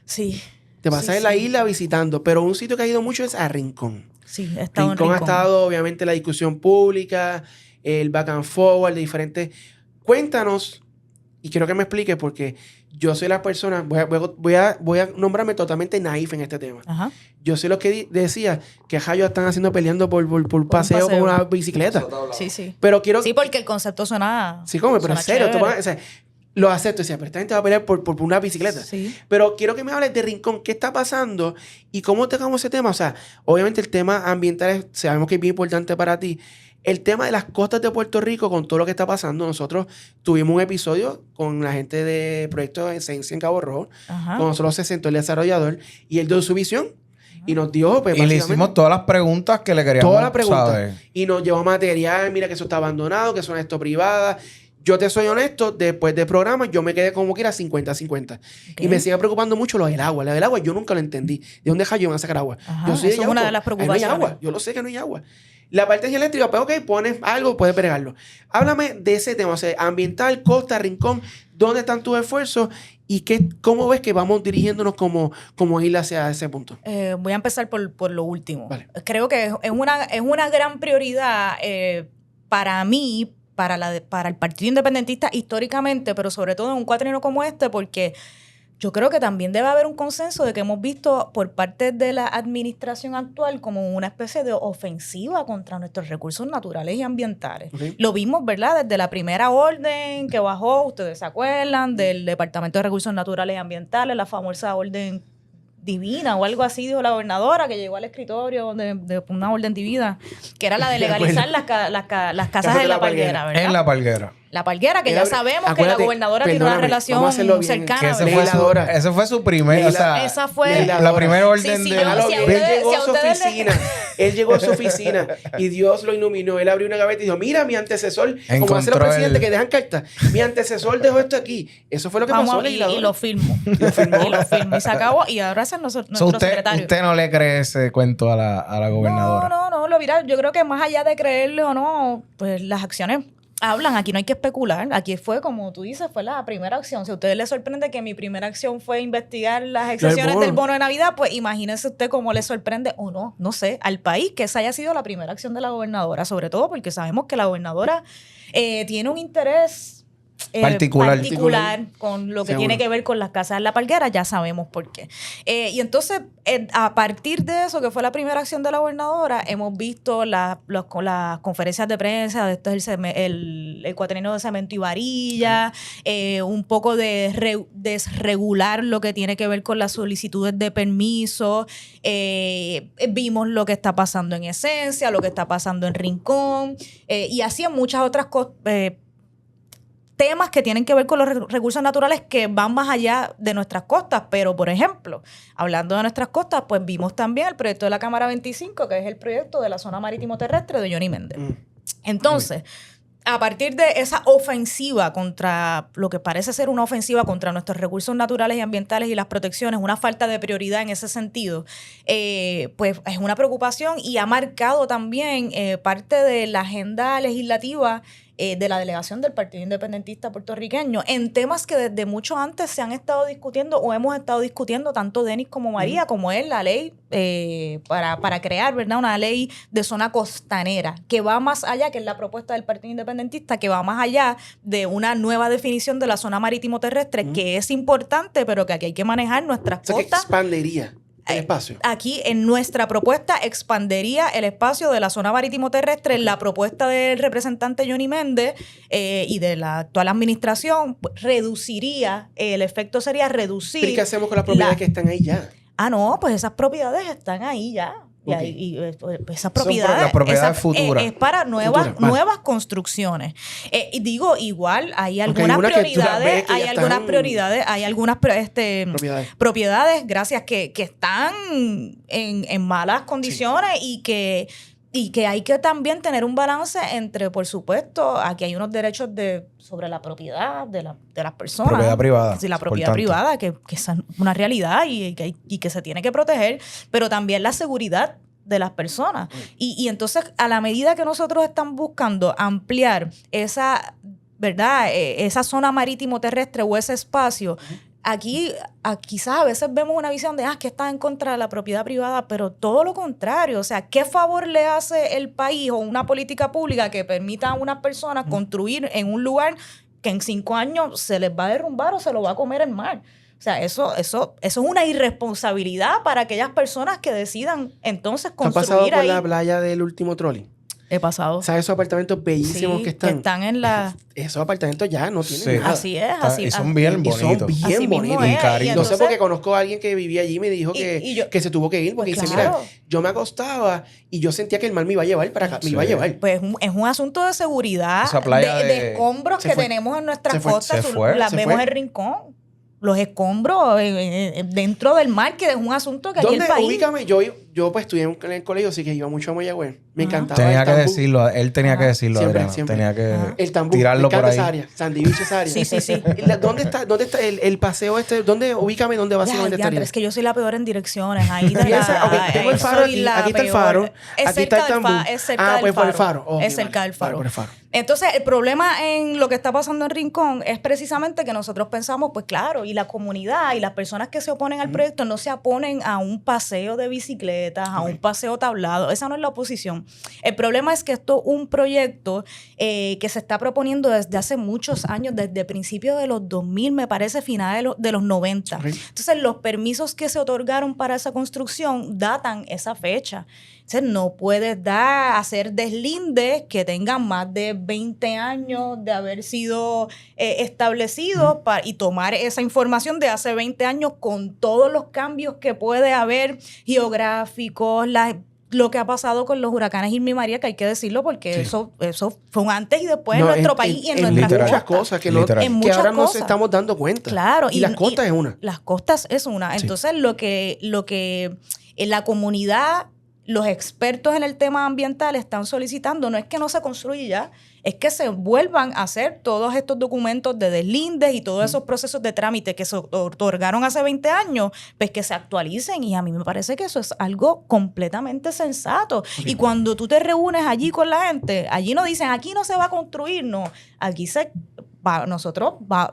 E: Sí.
C: Te pasas en la isla visitando, pero un sitio que ha ido mucho es a Rincón.
E: Sí, he estado en
C: Rincón ha
E: Rincón.
C: estado, obviamente, la discusión pública, el back and forward de diferentes... Cuéntanos, y quiero que me expliques porque yo soy la persona, voy a nombrarme totalmente naif en este tema.
E: Ajá.
C: Yo soy lo que decía que ellos están haciendo peleando por paseo con una bicicleta.
E: Sí, sí.
C: Pero quiero...
E: Sí, porque el concepto suena...
C: Sí, como, pero en
E: suena
C: serio,
E: chévere.
C: o sea, lo acepto. Decía, pero esta gente va a pelear por una bicicleta.
E: Sí.
C: Pero quiero que me hables de Rincón, qué está pasando y cómo tocamos ese tema. O sea, obviamente el tema ambiental sabemos que es bien importante para ti. El tema de las costas de Puerto Rico, con todo lo que está pasando, nosotros tuvimos un episodio con la gente de Proyecto de Esencia en Cabo Rojo.
E: Ajá.
C: Con nosotros se sentó el desarrollador y él dio su visión y nos dio... Pues,
D: Y le
C: básicamente,
D: hicimos todas las preguntas que le queríamos,
C: todas las preguntas.
D: ¿sabes?
C: Y nos llevó material, mira que eso está abandonado, que son esto privada. Yo te soy honesto, después del programa yo me quedé como quiera 50-50. Y me sigue preocupando mucho lo del agua. Lo del agua yo nunca lo entendí. ¿De dónde yo van a sacar agua?
E: Ajá,
C: Yo soy
E: eso es una de las
C: Ahí no
E: preocupaciones.
C: hay agua. Yo lo sé que no hay agua. La parte eléctrica, pues ok, pones algo, puedes pegarlo. Háblame de ese tema, o sea, ambiental, costa, Rincón, ¿dónde están tus esfuerzos? ¿Y cómo ves que vamos dirigiéndonos como isla hacia ese punto?
E: Voy a empezar por lo último.
C: Vale.
E: Creo que es una gran prioridad para mí, para el Partido Independentista históricamente, pero sobre todo en un cuatrienio como este, porque yo creo que también debe haber un consenso de que hemos visto por parte de la administración actual como una especie de ofensiva contra nuestros recursos naturales y ambientales.
C: Okay.
E: Lo vimos, ¿verdad? Desde la primera orden que bajó, ustedes se acuerdan, del Departamento de Recursos Naturales y Ambientales, la famosa orden divina o algo así, dijo la gobernadora, que llegó al escritorio de una orden divina, que era la de legalizar las casas de la palguera, ¿verdad?
D: En la palguera.
E: La palguera, que ya sabemos que la gobernadora tiene una relación
C: vamos a hacerlo bien,
E: cercana.
D: Que
E: ¿verdad?
D: ese fue su primer, o sea,
E: Esa fue
D: la primera orden
E: Sí,
D: de...
E: no, si a
C: Él llegó a su
E: ustedes le-
C: oficina. Él llegó a su oficina y Dios lo iluminó. Él abrió una gaveta y dijo, mira, mi antecesor, como hacen los presidentes que dejan cartas, mi antecesor dejó esto aquí. Eso fue lo que pasó, legislador.
E: y lo filmó. Y se acabó. Y ahora es nuestro secretario.
D: Usted no le cree ese cuento a la gobernadora.
E: No, mira, yo creo que más allá de creerle o no, pues las acciones hablan. Aquí no hay que especular. Aquí fue, como tú dices, fue la primera acción. Si a ustedes les sorprende que mi primera acción fue investigar las excepciones del bono de Navidad, pues imagínense usted cómo le sorprende o no sé, al país que esa haya sido la primera acción de la gobernadora, sobre todo porque sabemos que la gobernadora tiene un interés particular con lo que
C: Seguro.
E: tiene que ver con las casas de la palguera, ya sabemos por qué. Y entonces, a partir de eso, que fue la primera acción de la gobernadora, hemos visto las conferencias de prensa, de esto es el cuatrienio de cemento y varilla, un poco de desregular lo que tiene que ver con las solicitudes de permiso. Vimos lo que está pasando en Esencia, lo que está pasando en Rincón, y así en muchas otras cosas. Temas que tienen que ver con los recursos naturales que van más allá de nuestras costas. Pero, por ejemplo, hablando de nuestras costas, pues vimos también el proyecto de la Cámara 25, que es el proyecto de la zona marítimo terrestre de Johnny Méndez. Entonces, a partir de esa ofensiva contra lo que parece ser una ofensiva contra nuestros recursos naturales y ambientales y las protecciones, una falta de prioridad en ese sentido, pues es una preocupación y ha marcado también parte de la agenda legislativa de la delegación del Partido Independentista puertorriqueño en temas que desde mucho antes se han estado discutiendo o hemos estado discutiendo tanto Denis como María, como es la ley para crear, ¿verdad?, una ley de zona costanera que va más allá, que es la propuesta del Partido Independentista, que va más allá de una nueva definición de la zona marítimo terrestre, que es importante, pero que aquí hay que manejar nuestras
C: O sea, que
E: costas.
C: expandería el espacio.
E: Aquí en nuestra propuesta expandería el espacio de la zona marítimo terrestre. En la propuesta del representante Johnny Méndez y de la actual administración, reduciría, el efecto sería reducir.
C: ¿Pero qué hacemos con las propiedades que están ahí ya?
E: No, pues esas propiedades están ahí ya.
C: Okay.
E: Y esas
D: propiedades, las propiedades futuras.
E: Es para nuevas
C: Futuras.
E: construcciones. Y digo, igual hay
C: Porque
E: algunas
C: algunas que tú las
E: prioridades,
C: ves que ya están-
E: hay algunas propiedades, gracias, que están en malas condiciones y que Y que hay que también tener un balance entre, por supuesto, aquí hay unos derechos sobre la propiedad de las personas.
D: Propiedad privada.
E: Sí, la propiedad privada, que es una realidad y que se tiene que proteger, pero también la seguridad de las personas. Y entonces, a la medida que nosotros estamos buscando ampliar esa, ¿verdad? Esa zona marítimo terrestre o ese espacio, aquí quizás a veces vemos una visión de que está en contra de la propiedad privada, pero todo lo contrario. O sea, ¿qué favor le hace el país o una política pública que permita a unas personas construir en un lugar que en 5 años se les va a derrumbar o se lo va a comer el mar? O sea, eso es una irresponsabilidad para aquellas personas que decidan entonces construir
C: ¿Has pasado por
E: ahí.
C: la playa del último trolley?
E: He pasado.
C: ¿Sabes esos apartamentos bellísimos
E: Sí,
C: que están?
E: que están en la...
C: Esos apartamentos ya no tienen
D: Sí.
C: nada.
E: Así es, así
D: Y son bien
C: Y son
D: bonitos.
C: bien
E: Así mismo
C: bonitos.
E: es,
D: y cariño.
E: y
C: Lo sé
E: entonces-
C: porque conozco a alguien que vivía allí y me dijo
E: y
C: que se tuvo que ir porque
E: Pues
C: dice,
E: claro.
C: mira, yo me acostaba y yo sentía que el mar me iba a llevar para acá, me iba a
D: Sí.
C: llevar.
E: Pues es un asunto de seguridad,
D: Esa playa
E: de
D: de-
E: escombros
C: se
E: que
C: fue.
E: tenemos en nuestras
C: Se fue.
E: costas.
D: Se fue.
E: Las
C: Se
E: vemos
C: fue.
E: en Rincón. Los escombros dentro del mar, que es un asunto que aquí
C: ¿Dónde?
E: el país...
C: Ubícame. Yo pues estudié en el colegio, así que iba mucho a Mayagüez. Me
E: Ajá.
C: encantaba
D: Tenía
C: el
D: que
C: tambú.
D: decirlo, él tenía que decirlo,
C: Siempre,
D: Adriana.
C: siempre.
D: Tenía que
E: Ajá.
C: El tambú.
D: tirarlo
C: me
D: por
C: encanta
D: ahí.
C: esa área. Sandy Beach, esa área.
E: Sí.
C: ¿Dónde está el paseo este? Ubícame dónde básicamente estaría.
E: Es que yo soy la peor en direcciones. Ahí de
C: Piensa, ok, tengo el faro
E: soy
C: aquí,
E: la
C: aquí está el
E: peor.
C: faro,
E: Es
C: aquí está el
E: cerca del
C: tambú.
E: Es cerca del
C: pues por el
E: faro.
C: faro. Ok,
E: Es cerca
C: vale,
E: del faro.
C: vale, por el faro.
E: Entonces, el problema en lo que está pasando en Rincón es precisamente que nosotros pensamos, pues claro, y la comunidad y las personas que se oponen al proyecto no se oponen a un paseo de bicicletas, a un paseo tablado. Esa no es la oposición. El problema es que esto es un proyecto que se está proponiendo desde hace muchos años, desde principios de los 2000, me parece, finales de los 90.
C: Ok.
E: Entonces, los permisos que se otorgaron para esa construcción datan esa fecha. Entonces, no puedes hacer deslindes que tengan más de 20 años de haber sido establecidos y tomar esa información de hace 20 años con todos los cambios que puede haber geográficos, lo que ha pasado con los huracanes Irma y María, que hay que decirlo porque
C: Sí.
E: eso fue un antes y después
C: No,
E: en nuestro país y en nuestras
D: literal.
C: muchas
E: costas.
C: cosas que,
D: Literal.
E: En
C: que
E: muchas
C: ahora no
E: cosas.
C: se estamos dando cuenta.
E: Claro.
C: Y las costas es una.
E: Las costas es una.
C: Sí.
E: Entonces, lo que en la comunidad, los expertos en el tema ambiental están solicitando, no es que no se construya ya, es que se vuelvan a hacer todos estos documentos de deslindes y todos esos procesos de trámite que se otorgaron hace 20 años, pues que se actualicen. Y a mí me parece que eso es algo completamente sensato. Y cuando tú te reúnes allí con la gente, allí no dicen, aquí no se va a construir, no. Aquí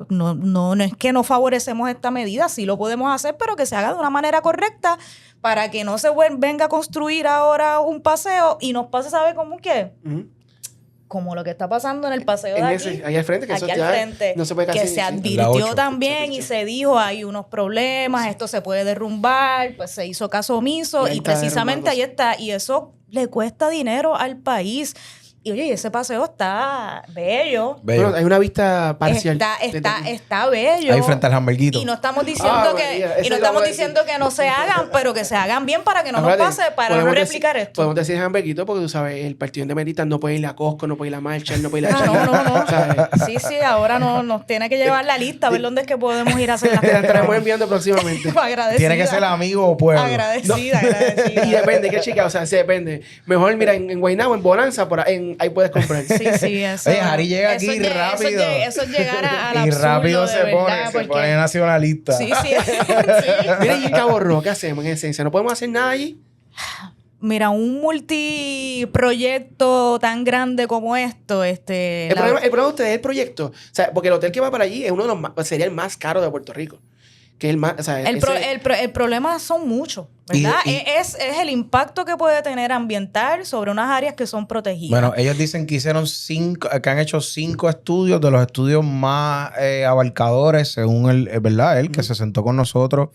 E: no es que no favorecemos esta medida, sí lo podemos hacer, pero que se haga de una manera correcta para que no se venga a construir ahora un paseo y nos pase, ¿sabe cómo qué?
C: Ujú.
E: Como lo que está pasando en el paseo
C: En
E: de
C: ese,
E: aquí.
C: ahí al frente, que eso
E: Aquí
C: ya
E: al frente,
C: no se puede casi
E: que se
C: decir.
D: La
E: advirtió
D: 8.
E: también y se dijo, hay unos problemas, esto se puede derrumbar, pues se hizo caso omiso
C: Y ahí
E: y
C: está
E: precisamente ahí
C: derrumbándose.
E: está, y eso le cuesta dinero al país. Y oye, ese paseo está bello.
D: Bello.
C: Bueno, hay una vista parcial.
E: Está bello.
D: Ahí frente al hamburguito.
E: Y no estamos diciendo
C: María, eso
E: y no
C: iba a
E: estamos
C: decir.
E: diciendo que no se hagan, pero que se hagan bien para que no nos
C: Acuérdate,
E: pase, para no
C: podemos
E: replicar
C: decir,
E: esto.
C: Podemos decir hamburguito porque tú sabes, el partido independentista no puede ir a Costco, no puede ir a Marshall, no puede ir a
E: Ah,
C: China.
E: no.
C: ¿Sabes?
E: Sí, ahora nos tiene que llevar la lista, a ver dónde es que podemos ir a hacer las
C: Te la estaremos
E: compras.
C: enviando próximamente.
E: Agradecida.
D: Tiene que ser amigo o pueblo.
E: Agradecida.
C: Y depende, ¿qué chica? O sea, sí depende. Mejor, mira, en Guaynabo, en Bonanza, ahí puedes comprar.
E: Sí, eso.
D: Oye, Harry llega aquí rápido.
E: Eso es llegar al
D: Y
E: absurdo,
D: rápido
E: de
D: se
E: verdad,
D: pone
E: porque-
D: nacionalista.
E: Sí.
C: Mira, y en Cabo Rojo, ¿qué hacemos en esencia? ¿No podemos hacer nada allí?
E: Mira, un multiproyecto tan grande como esto,
C: El problema de ustedes es el proyecto. O sea, porque el hotel que va para allí es uno de los más, sería el más caro de Puerto Rico. Que es el más, o sea,
E: el problema son muchos, ¿verdad?
D: Y-
E: Es el impacto que puede tener ambiental sobre unas áreas que son protegidas.
D: Bueno, ellos dicen que que han hecho 5 estudios, de los estudios más abarcadores, según ¿verdad? Él, que se sentó con nosotros,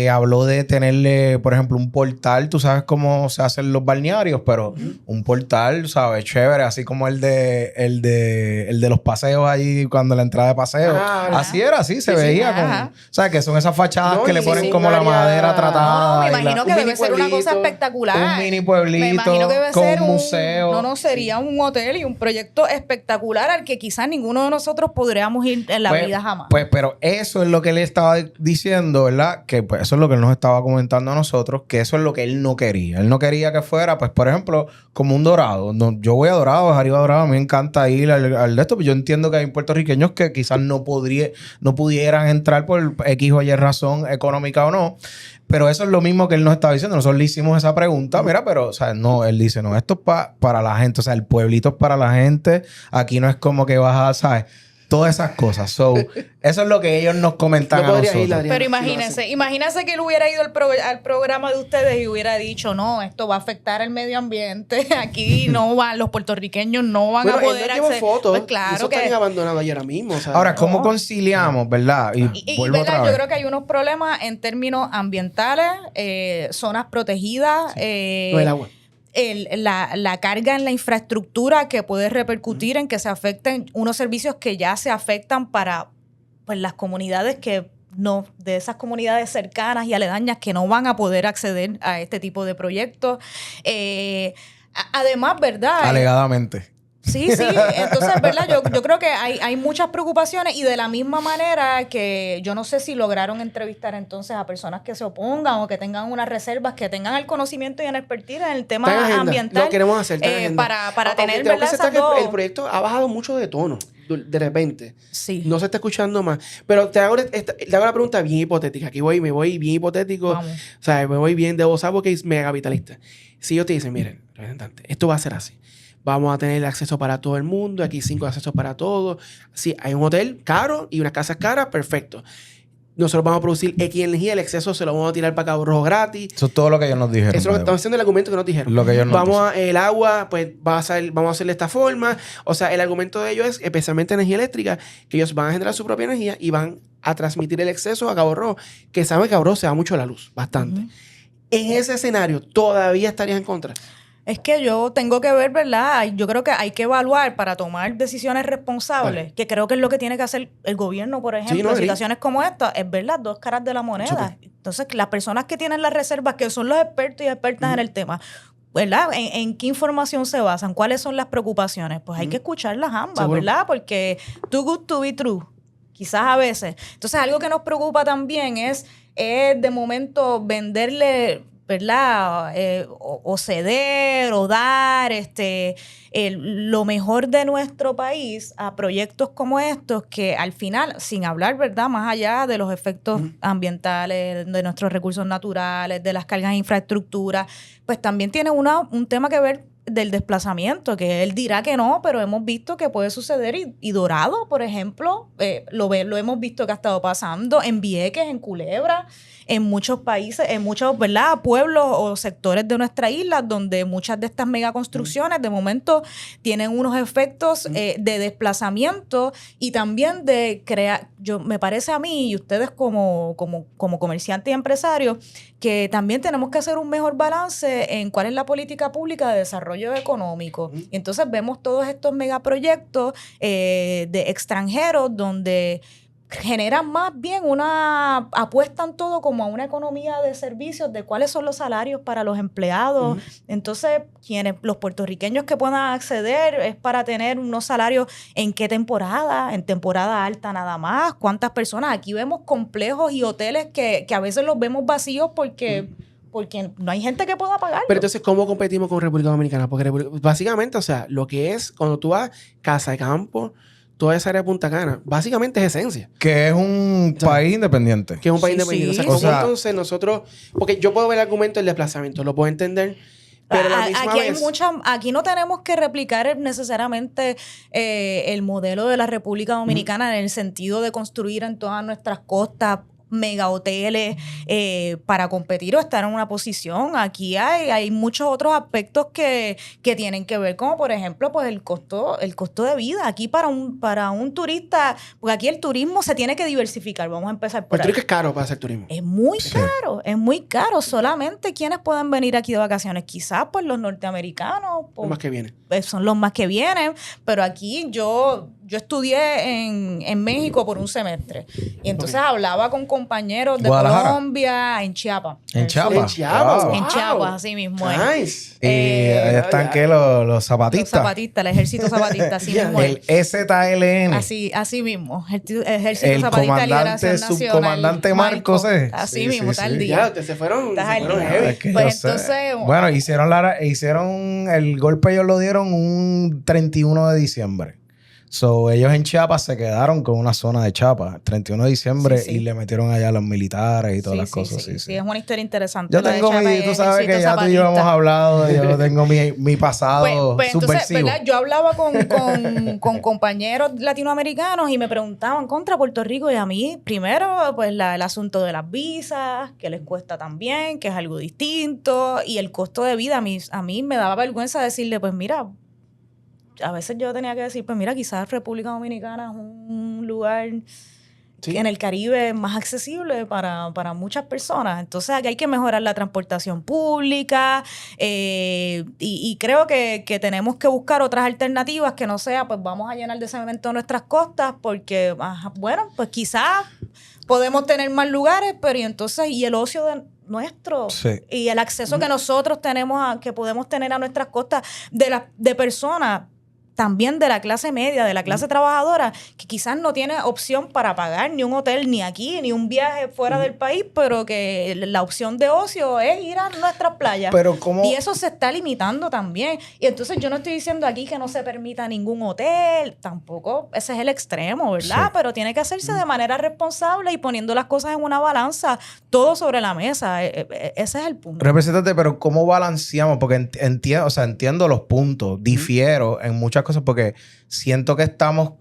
D: habló de tenerle, por ejemplo, un portal. Tú sabes cómo se hacen los balnearios, pero un portal, ¿sabes? Chévere, así como el de los paseos ahí, cuando la entrada de paseo.
C: Ah,
D: así era, así se
C: sí,
D: veía.
E: ajá.
D: O sea, que son esas fachadas
C: No,
D: que le
C: y
D: ponen
C: sí,
D: como la
C: área-
D: madera tratada.
E: No, me imagino que debe ser una cosa espectacular.
D: Un mini pueblito.
E: Me imagino que debe
D: con
E: ser
D: un museo.
E: No, sería un hotel y un proyecto espectacular al que quizás ninguno de nosotros podríamos ir en la vida jamás.
D: Pues, pero eso es lo que él estaba diciendo, ¿verdad? Que pues, eso es lo que él nos estaba comentando a nosotros, que eso es lo que él no quería. Él no quería que fuera, pues, por ejemplo, como un Dorado. No, yo voy a Dorado, arriba Dorado, a mí me encanta ir al de esto, pero yo entiendo que hay puertorriqueños que quizás no pudieran entrar por X o Y razón económica o no. Pero eso es lo mismo que él nos estaba diciendo. Nosotros le hicimos esa pregunta, mira, pero, o sea, no, él dice, no, esto es para la gente, o sea, el pueblito es para la gente, aquí no es como que vas a, ¿sabes? Todas esas cosas. So, eso es lo que ellos nos comentan a nosotros.
E: Pero imagínense que él hubiera ido al programa de ustedes y hubiera dicho, no, esto va a afectar el medio ambiente. Aquí no van, los puertorriqueños no van a poder acceder.
C: Fotos,
E: pues claro
C: eso
E: que
C: están abandonados ayer mismo. O sea,
D: ahora, ¿cómo conciliamos, verdad?
E: Y
D: vuelvo
E: ¿verdad?
D: otra vez.
E: Yo creo que hay unos problemas en términos ambientales, zonas protegidas,
C: el agua.
E: La carga en la infraestructura que puede repercutir en que se afecten unos servicios que ya se afectan para pues, las comunidades que no, de esas comunidades cercanas y aledañas que no van a poder acceder a este tipo de proyectos. Además, ¿verdad?
D: Alegadamente.
E: Sí, entonces, ¿verdad? Yo creo que hay muchas preocupaciones y de la misma manera que yo no sé si lograron entrevistar entonces a personas que se opongan o que tengan unas reservas, que tengan el conocimiento y el expertise en el tema ambiental.
C: Lo queremos hacer,
E: para tener, ¿verdad?
C: El proyecto ha bajado mucho de tono, de repente.
E: Sí.
C: No se está escuchando más. Pero te hago la pregunta bien hipotética. Aquí me voy bien hipotético.
E: Vamos.
C: O sea, me voy bien de vos porque es mega capitalista. Si yo te dicen, miren, representante, esto va a ser así. Vamos a tener acceso para todo el mundo. Aquí 5 accesos para todos. Si hay un hotel caro y unas casas caras, perfecto. Nosotros vamos a producir X energía. El exceso se lo vamos a tirar para Cabo Rojo gratis.
D: Eso es todo lo que ellos nos dijeron.
C: Eso es lo que estamos haciendo, el argumento que nos dijeron.
D: Lo que ellos nos dicen.
C: El agua, pues vamos a hacerle de esta forma. O sea, el argumento de ellos es, especialmente energía eléctrica, que ellos van a generar su propia energía y van a transmitir el exceso a Cabo Rojo, que sabe que Cabo Rojo se da mucho la luz, bastante. Uh-huh. En ese escenario, ¿todavía estarías en contra?
E: Es que yo tengo que ver, ¿verdad? Yo creo que hay que evaluar para tomar decisiones responsables, que creo que es lo que tiene que hacer el gobierno, por ejemplo, en situaciones como esta, es ver las dos caras de la moneda. Super. Entonces, las personas que tienen las reservas, que son los expertos y expertas en el tema, ¿verdad? ¿En qué información se basan? ¿Cuáles son las preocupaciones? Pues hay que escucharlas ambas, ¿seguro? ¿Verdad? Porque too good to be true, quizás a veces. Entonces, algo que nos preocupa también es de momento venderle, ¿verdad? O ceder o dar lo mejor de nuestro país a proyectos como estos que al final, sin hablar, ¿verdad? Más allá de los efectos ambientales, de nuestros recursos naturales, de las cargas de infraestructura, pues también tiene un tema que ver del desplazamiento, que él dirá que no, pero hemos visto que puede suceder y Dorado, por ejemplo, lo hemos visto que ha estado pasando en Vieques, en Culebra, en muchos países, en muchos, ¿verdad?, pueblos o sectores de nuestra isla, donde muchas de estas megaconstrucciones de momento tienen unos efectos de desplazamiento y también de crear, me parece a mí y ustedes como comerciantes y empresarios, que también tenemos que hacer un mejor balance en cuál es la política pública de desarrollo económico. Y entonces vemos todos estos megaproyectos de extranjeros donde generan más bien apuestan todo como a una economía de servicios, de cuáles son los salarios para los empleados. Entonces, los puertorriqueños que puedan acceder es para tener unos salarios en qué temporada, en temporada alta nada más, cuántas personas. Aquí vemos complejos y hoteles que a veces los vemos vacíos porque no hay gente que pueda pagarlo.
C: Pero entonces, ¿cómo competimos con República Dominicana? Porque básicamente, o sea, lo que es cuando tú vas Casa de Campo, toda esa área de Punta Cana, básicamente es esencia.
D: Que es un país independiente.
C: Que es un país independiente. Sí. O sea, entonces nosotros... Porque yo puedo ver el argumento del desplazamiento, lo puedo entender, pero la misma vez...
E: Aquí no tenemos que replicar necesariamente el modelo de la República Dominicana en el sentido de construir en todas nuestras costas mega hoteles para competir o estar en una posición. Aquí hay muchos otros aspectos que tienen que ver, como por ejemplo pues el costo de vida. Aquí para un turista, porque aquí el turismo se tiene que diversificar. Vamos a empezar por ahí.
C: El turismo es caro para hacer turismo.
E: Es muy caro, es muy caro. Solamente quienes pueden venir aquí de vacaciones, quizás pues los norteamericanos.
C: Los más que vienen.
E: Son los más que vienen, pero aquí yo yo estudié en México por un semestre. Y entonces hablaba con compañeros de
D: Guadalajara.
E: Colombia, en Chiapas.
D: En Chiapas.
C: En Chiapas,
D: Wow.
C: wow.
E: En Chiapas, así mismo.
C: Nice.
D: Y ahí están que los zapatistas.
E: Los zapatistas, el ejército zapatista, así mismo.
D: El ZLN.
E: Así mismo. Ejército
D: El
E: Zapatista de
D: comandante,
E: Liberación Nacional.
D: subcomandante Marcos,
E: Así
D: Sí,
E: mismo,
D: sí,
E: tal
D: sí.
E: día.
C: Ya, ustedes se fueron heavy.
D: Es que
E: Pues
D: yo sé.
E: entonces,
D: Bueno, hicieron el golpe, ellos lo dieron un 31 de diciembre. So, ellos en Chiapas se quedaron con una zona de Chiapas, 31 de diciembre,
E: Sí, sí.
D: y le metieron allá a los militares y todas las cosas.
E: Sí, es una historia interesante.
D: Yo
E: la de
D: tengo
E: Chiapas y
D: tú sabes que
E: ejército
D: ya tú y yo hemos
E: zapatista.
D: hablado, yo tengo mi pasado
E: Pues entonces,
D: subversivo.
E: ¿verdad? Yo hablaba con compañeros latinoamericanos y me preguntaban contra Puerto Rico y a mí, primero, pues el asunto de las visas, que les cuesta también, que es algo distinto, y el costo de vida. A mí me daba vergüenza decirle, pues mira, a veces yo tenía que decir, pues mira, quizás República Dominicana es un lugar
C: Sí.
E: en el Caribe más accesible para muchas personas. Entonces aquí hay que mejorar la transportación pública y creo que tenemos que buscar otras alternativas que no sea, pues vamos a llenar de cemento nuestras costas porque, bueno, pues quizás podemos tener más lugares, pero y el ocio nuestro
D: Sí.
E: y el acceso que nosotros tenemos que podemos tener a nuestras costas de personas también de la clase media, de la clase trabajadora, que quizás no tiene opción para pagar ni un hotel ni aquí, ni un viaje fuera del país, pero que la opción de ocio es ir a nuestras playas.
D: Pero ¿cómo?
E: Y eso se está limitando también. Y entonces yo no estoy diciendo aquí que no se permita ningún hotel, tampoco ese es el extremo, ¿verdad?
D: Sí.
E: Pero tiene que hacerse de manera responsable y poniendo las cosas en una balanza, todo sobre la mesa. Ese es el punto.
D: Representante, pero ¿cómo balanceamos? Porque entiendo los puntos, difiero en muchas cosas porque siento que estamos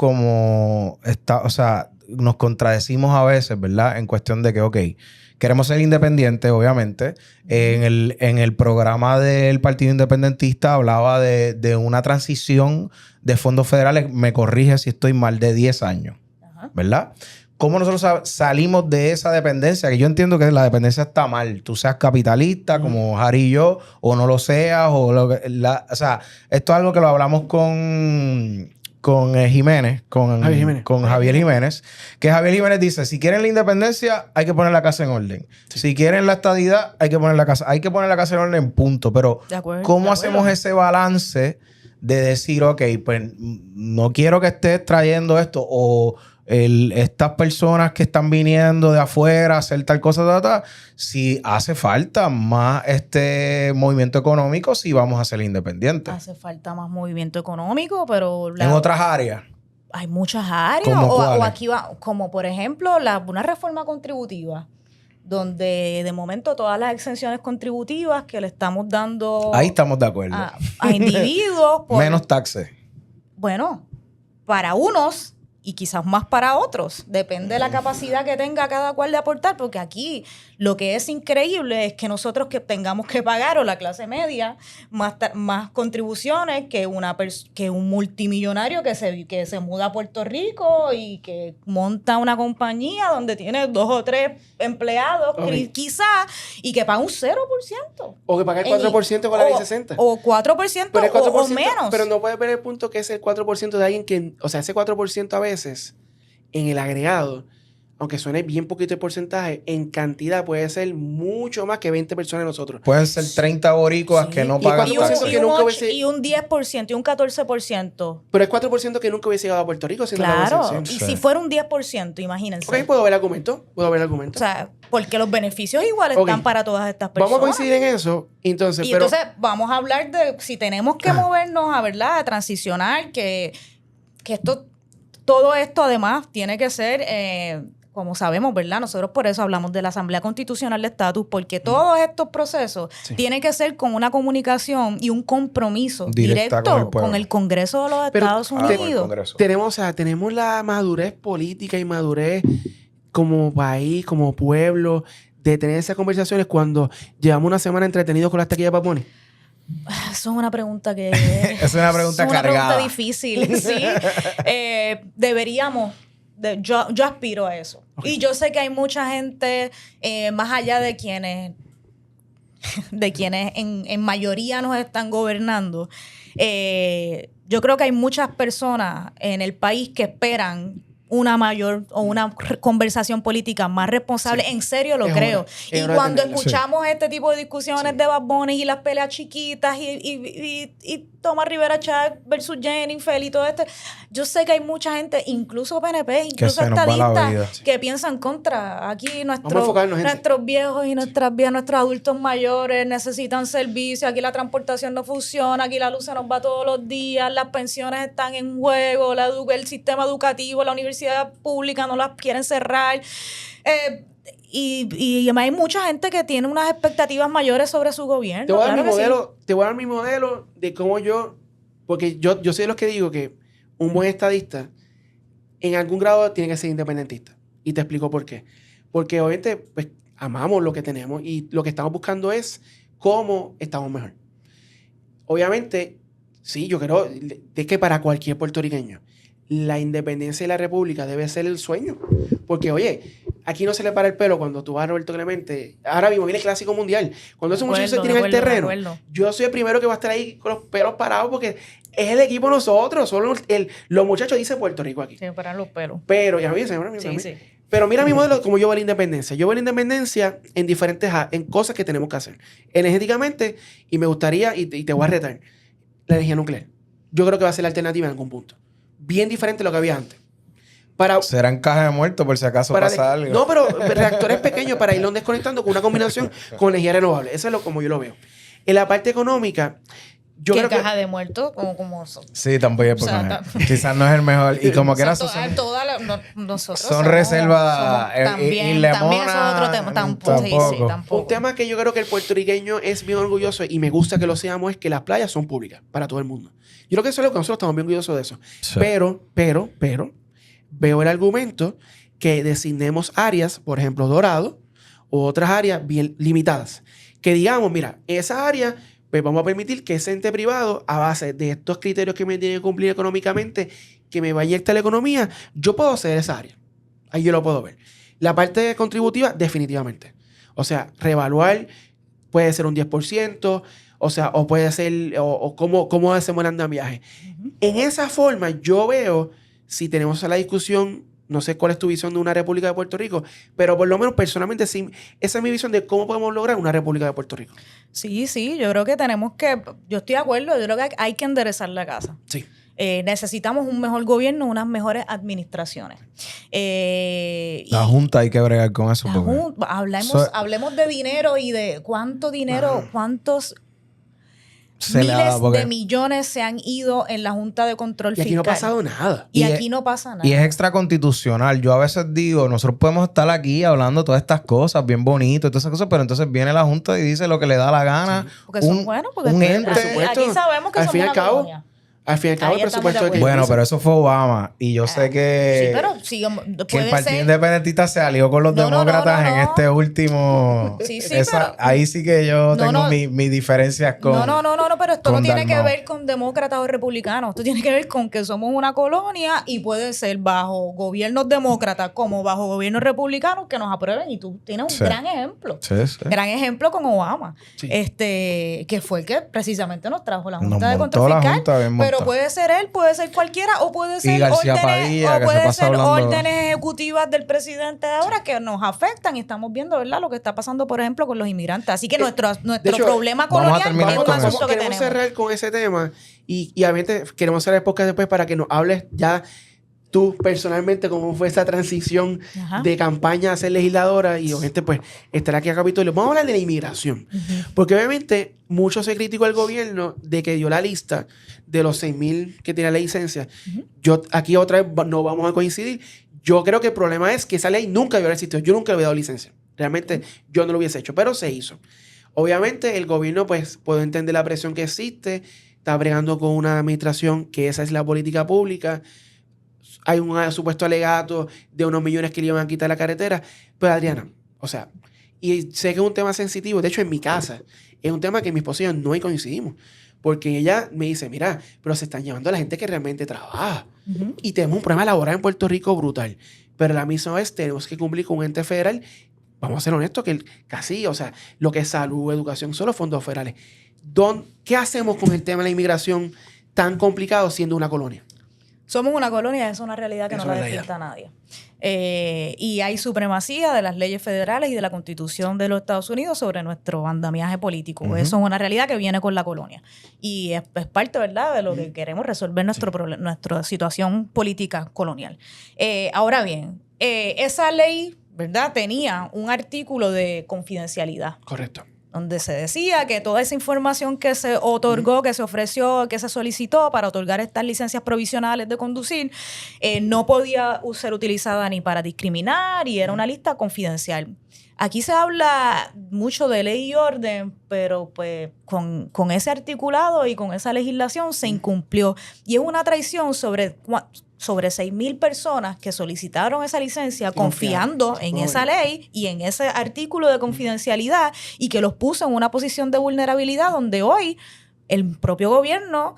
D: nos contradecimos a veces, ¿verdad? En cuestión de que, ok, queremos ser independientes, obviamente. En el programa del Partido Independentista hablaba de una transición de fondos federales, me corrige si estoy mal, de 10 años, ¿verdad? ¿Cómo nosotros salimos de esa dependencia? Que yo entiendo que la dependencia está mal. Tú seas capitalista, como Harry y yo, o no lo seas, o sea, esto es algo que lo hablamos con Jiménez, con Javier Jiménez, que Javier Jiménez dice, si quieren la independencia, hay que poner la casa en orden. Sí. Si quieren la estadidad, hay que poner la casa en orden, punto. Pero, ¿cómo hacemos ese balance de decir, ok, pues no quiero que estés trayendo esto, o estas personas que están viniendo de afuera a hacer tal cosa, si hace falta más movimiento económico, si vamos a ser independientes?
E: Hace falta más movimiento económico, pero
D: En otras áreas.
E: hay muchas áreas.
D: ¿Cómo
E: O
D: cuáles?
E: aquí va, como por ejemplo, una reforma contributiva, donde de momento todas las exenciones contributivas que le estamos dando
D: Ahí estamos de acuerdo.
E: a individuos.
D: Menos taxes.
E: Bueno, para unos y quizás más para otros. Depende de la capacidad que tenga cada cual de aportar, porque aquí lo que es increíble es que nosotros que tengamos que pagar, o la clase media, más contribuciones que un multimillonario que se muda a Puerto Rico y que monta una compañía donde tiene 2 o 3 empleados, quizás, y que paga un 0%.
C: O que paga el 4% con la ley 60.
E: O 4%,
C: Pero el 4%
E: o menos.
C: Pero no puedes ver el punto que es el 4% de alguien que, o sea, ese 4% a veces, en el agregado, aunque suene bien poquito el porcentaje, en cantidad puede ser mucho más que 20 personas de nosotros.
D: Pueden ser 30 boricuas
E: Sí.
D: que no
C: Y
D: pagan
C: cuando
D: taxes.
C: que nunca hubiese-
E: Y un 10% y un 14%.
C: Pero es 4% que nunca hubiese llegado a Puerto Rico siendo la
E: Claro.
C: excepción.
E: Y
D: Sí.
E: si fuera un 10%, imagínense.
C: Ok, puedo ver el argumento.
E: O sea, porque los beneficios iguales
C: Ok.
E: están para todas estas personas.
C: Vamos a coincidir en eso. Entonces,
E: Y
C: pero
E: entonces vamos a hablar de si tenemos que movernos a, ¿verdad?, a transicionar, que todo esto además tiene que ser, como sabemos, ¿verdad? Nosotros por eso hablamos de la Asamblea Constitucional de Estatus, porque todos estos procesos tienen que ser con una comunicación y un compromiso
D: Directa
E: directo
D: con el pueblo.
E: con el Congreso de los
C: Pero-
E: Estados
D: Ah, con el
E: Unidos.
D: Congreso.
C: tenemos la madurez política y madurez como país, como pueblo, de tener esas conversaciones cuando llevamos una semana entretenidos con las taquillas de Bad Bunny.
E: Eso es una pregunta que...
D: Es una pregunta
E: es una
D: cargada.
E: pregunta difícil, sí. Deberíamos... Yo aspiro a eso. Y yo sé que hay mucha gente, más allá de quienes de quienes en mayoría nos están gobernando, yo creo que hay muchas personas en el país que esperan una mayor o una conversación política más responsable. Sí. En serio lo creo. Y cuando escuchamos este tipo de discusiones de Bad Bunny y las peleas chiquitas y Tomás Rivera Chat versus Jennifer y todo esto, yo sé que hay mucha gente, incluso PNP, incluso estadistas, que piensan contra. Aquí nuestros viejos y nuestras viejas, nuestros adultos mayores necesitan servicio, aquí la transportación no funciona, aquí la luz se nos va todos los días, las pensiones están en juego, el sistema educativo, la universidad pública no las quieren cerrar. Y hay mucha gente que tiene unas expectativas mayores sobre su gobierno.
C: Te voy a dar mi modelo de cómo porque yo soy de los que digo que un buen estadista en algún grado tiene que ser independentista. Y te explico por qué. Porque obviamente pues, amamos lo que tenemos y lo que estamos buscando es cómo estamos mejor. Obviamente, sí, yo creo que para cualquier puertorriqueño la independencia de la república debe ser el sueño. Porque, oye, aquí no se le para el pelo cuando tú vas a Roberto Clemente. Ahora mismo viene el Clásico Mundial. Cuando esos muchachos se tiran el terreno, yo soy el primero que va a estar ahí con los pelos parados porque es el equipo nosotros. Solo los muchachos dicen Puerto Rico aquí.
E: Se me paran los pelos.
C: Pero, ya me dicen, sí. Pero mira mi modelo, como yo veo la independencia. Yo veo la independencia en diferentes cosas que tenemos que hacer. Energéticamente, y me gustaría, y te voy a retar, la energía nuclear. Yo creo que va a ser la alternativa en algún punto. Bien diferente a lo que había antes.
D: Serán cajas de muertos por si acaso pasa algo.
C: No, pero reactores pequeños para irlos desconectando con una combinación con energía renovable. Eso es como yo lo veo. En la parte económica, yo creo
E: que... caja de muertos? Como
D: sí, tampoco. Quizás no es el mejor. Y como que era
E: nosotros
D: son reservas.
E: También eso es otro tema. Tampoco.
C: Un tema que yo creo que el puertorriqueño es bien orgulloso y me gusta que lo seamos es que las playas son públicas para todo el mundo. Yo creo que eso es lo que nosotros estamos bien orgullosos de eso. Sí. Pero veo el argumento que designemos áreas, por ejemplo, Dorado, o otras áreas bien limitadas. Que digamos, mira, esa área, pues vamos a permitir que ese ente privado, a base de estos criterios que me tienen que cumplir económicamente, que me va a inyectar la economía, yo puedo hacer esa área. Ahí yo lo puedo ver. La parte contributiva, definitivamente. O sea, reevaluar puede ser un 10%, o sea, o puede ser, o cómo hacemos el andamiaje. En esa forma, yo veo, si tenemos la discusión, no sé cuál es tu visión de una República de Puerto Rico, pero por lo menos personalmente sí, esa es mi visión de cómo podemos lograr una República de Puerto Rico.
E: Sí, yo creo que yo estoy de acuerdo, yo creo que hay que enderezar la casa.
C: Sí.
E: Necesitamos un mejor gobierno, unas mejores administraciones.
D: La Junta hay que bregar con eso.
E: Hablemos de dinero y de cuánto dinero, cuántos miles de millones se han ido en la Junta de Control Fiscal.
C: Y aquí no ha pasado nada.
E: Y aquí no pasa nada.
D: Y es extraconstitucional. Yo a veces digo, nosotros podemos estar aquí hablando todas estas cosas, bien bonito, todas esas cosas, pero entonces viene la Junta y dice lo que le da la gana.
E: Sí. Porque son buenos, porque
D: un ente.
E: Aquí sabemos que somos una colonia.
C: Al fin y al cabo, el presupuesto que
D: bueno, pero eso fue Obama. Y yo sé que...
E: Sí, pero
D: que el Partido Independentista se alió con los demócratas en este último...
E: Sí,
D: pero... Ahí sí que yo tengo mis diferencias con...
E: No, pero esto no tiene que ver con demócratas o republicanos. Esto tiene que ver con que somos una colonia y puede ser bajo gobiernos demócratas como bajo gobiernos republicanos que nos aprueben. Y tú tienes un gran ejemplo.
D: Sí.
E: Gran ejemplo con Obama. Sí. Que fue el que precisamente nos trajo la Junta de Control Fiscal. Pero puede ser él, puede ser cualquiera, o puede ser órdenes ejecutivas del presidente de ahora que nos afectan y estamos viendo, ¿verdad?, lo que está pasando, por ejemplo, con los inmigrantes. Así que nuestro problema colonial es un asunto que
C: queremos cerrar con ese tema y obviamente queremos cerrar el podcast después para que nos hables ya tú personalmente cómo fue esa transición de campaña a ser legisladora y obviamente pues estar aquí a Capitolio. Vamos a hablar de la inmigración. Porque obviamente mucho se criticó al gobierno de que dio la lista de los 6,000 que tiene la licencia. Yo aquí otra vez no vamos a coincidir. Yo creo que el problema es que esa ley nunca hubiera existido. Yo nunca le hubiera dado licencia. Realmente yo no lo hubiese hecho, pero se hizo. Obviamente el gobierno pues puede entender la presión que existe. Está bregando con una administración que esa es la política pública. Hay un supuesto alegato de unos millones que le iban a quitar la carretera. Pero Adriana, o sea, y sé que es un tema sensitivo. De hecho, en mi casa es un tema que en mis posiciones no coincidimos. Porque ella me dice, mira, pero se están llevando a la gente que realmente trabaja. Y tenemos un problema laboral en Puerto Rico brutal. Pero a la misma vez tenemos que cumplir con un ente federal vamos a ser honestos, que casi, o sea, lo que es salud, educación, son los fondos federales. ¿Qué hacemos con el tema de la inmigración tan complicado siendo una colonia?
E: Somos una colonia, es una realidad que no la despierta nadie. Y hay supremacía de las leyes federales y de la Constitución de los Estados Unidos sobre nuestro andamiaje político. Eso es una realidad que viene con la colonia. Y es parte, ¿verdad?, de lo que queremos resolver nuestra situación política colonial. Ahora bien, esa ley, ¿verdad?, tenía un artículo de confidencialidad.
C: Correcto.
E: Donde se decía que toda esa información que se otorgó, que se ofreció, que se solicitó para otorgar estas licencias provisionales de conducir, no podía ser utilizada ni para discriminar y era una lista confidencial. Aquí se habla mucho de ley y orden, pero pues con ese articulado y con esa legislación se incumplió. Y es una traición sobre 6,000 personas que solicitaron esa licencia confiando en esa ley y en ese artículo de confidencialidad y que los puso en una posición de vulnerabilidad donde hoy el propio gobierno,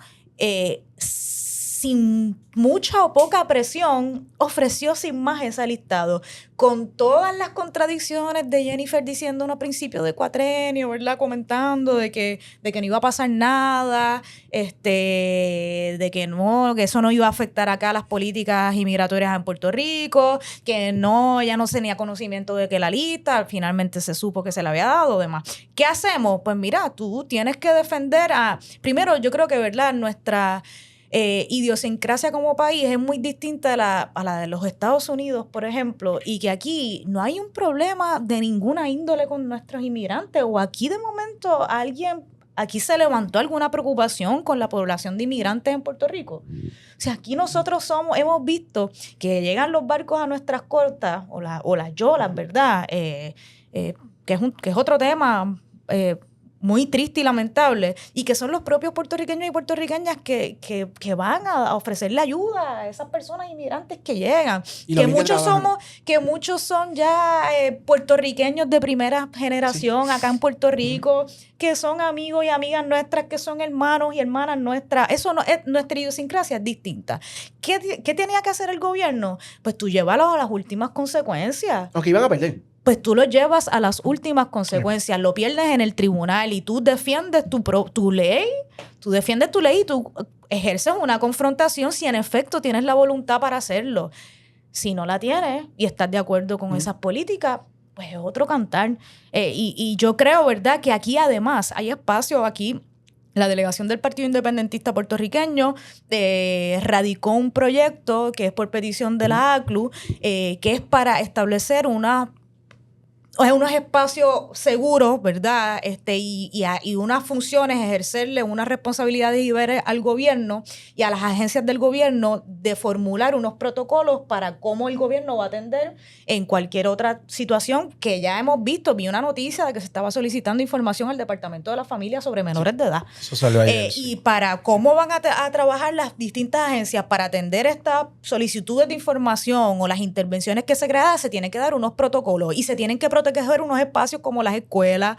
E: sin mucha o poca presión, ofreció sin más ese listado, con todas las contradicciones de Jennifer diciendo a principios de cuatrenio, ¿verdad?, comentando de que no iba a pasar nada, de que eso no iba a afectar acá las políticas inmigratorias en Puerto Rico, que no, ya no tenía conocimiento de que la lista, finalmente se supo que se la había dado, demás. ¿Qué hacemos? Pues mira, tú tienes que defender primero, yo creo que, ¿verdad?, nuestra idiosincrasia como país es muy distinta a la de los Estados Unidos, por ejemplo, y que aquí no hay un problema de ninguna índole con nuestros inmigrantes, o aquí de momento aquí se levantó alguna preocupación con la población de inmigrantes en Puerto Rico. O sea, aquí nosotros hemos visto que llegan los barcos a nuestras costas, o las yolas, ¿verdad? Que es otro tema muy triste y lamentable, y que son los propios puertorriqueños y puertorriqueñas que van a ofrecerle ayuda a esas personas inmigrantes que llegan, que muchos son ya puertorriqueños de primera generación acá en Puerto Rico, que son amigos y amigas nuestras, que son hermanos y hermanas nuestras. Eso no es, nuestra idiosincrasia es distinta. ¿Qué tenía que hacer el gobierno? Pues tú llévalos a las últimas consecuencias.
C: Aunque iban a perder.
E: Pues tú lo llevas a las últimas consecuencias, lo pierdes en el tribunal y tú defiendes tu ley, y tú ejerces una confrontación si en efecto tienes la voluntad para hacerlo. Si no la tienes y estás de acuerdo con esas políticas, pues es otro cantar. Y yo creo, ¿verdad?, que aquí además hay espacio. Aquí la delegación del Partido Independentista Puertorriqueño radicó un proyecto que es por petición de la ACLU, que es para establecer unos espacios seguros, ¿verdad? Y unas funciones, ejercerle unas responsabilidades y deberes al gobierno y a las agencias del gobierno de formular unos protocolos para cómo el gobierno va a atender en cualquier otra situación que ya hemos visto. Vi una noticia de que se estaba solicitando información al Departamento de la Familia sobre menores de edad.
D: Eso salió ayer.
E: Y para cómo van a trabajar las distintas agencias para atender estas solicitudes de información o las intervenciones que se crean, se tienen que dar unos protocolos y se tienen que proteger unos espacios como las escuelas,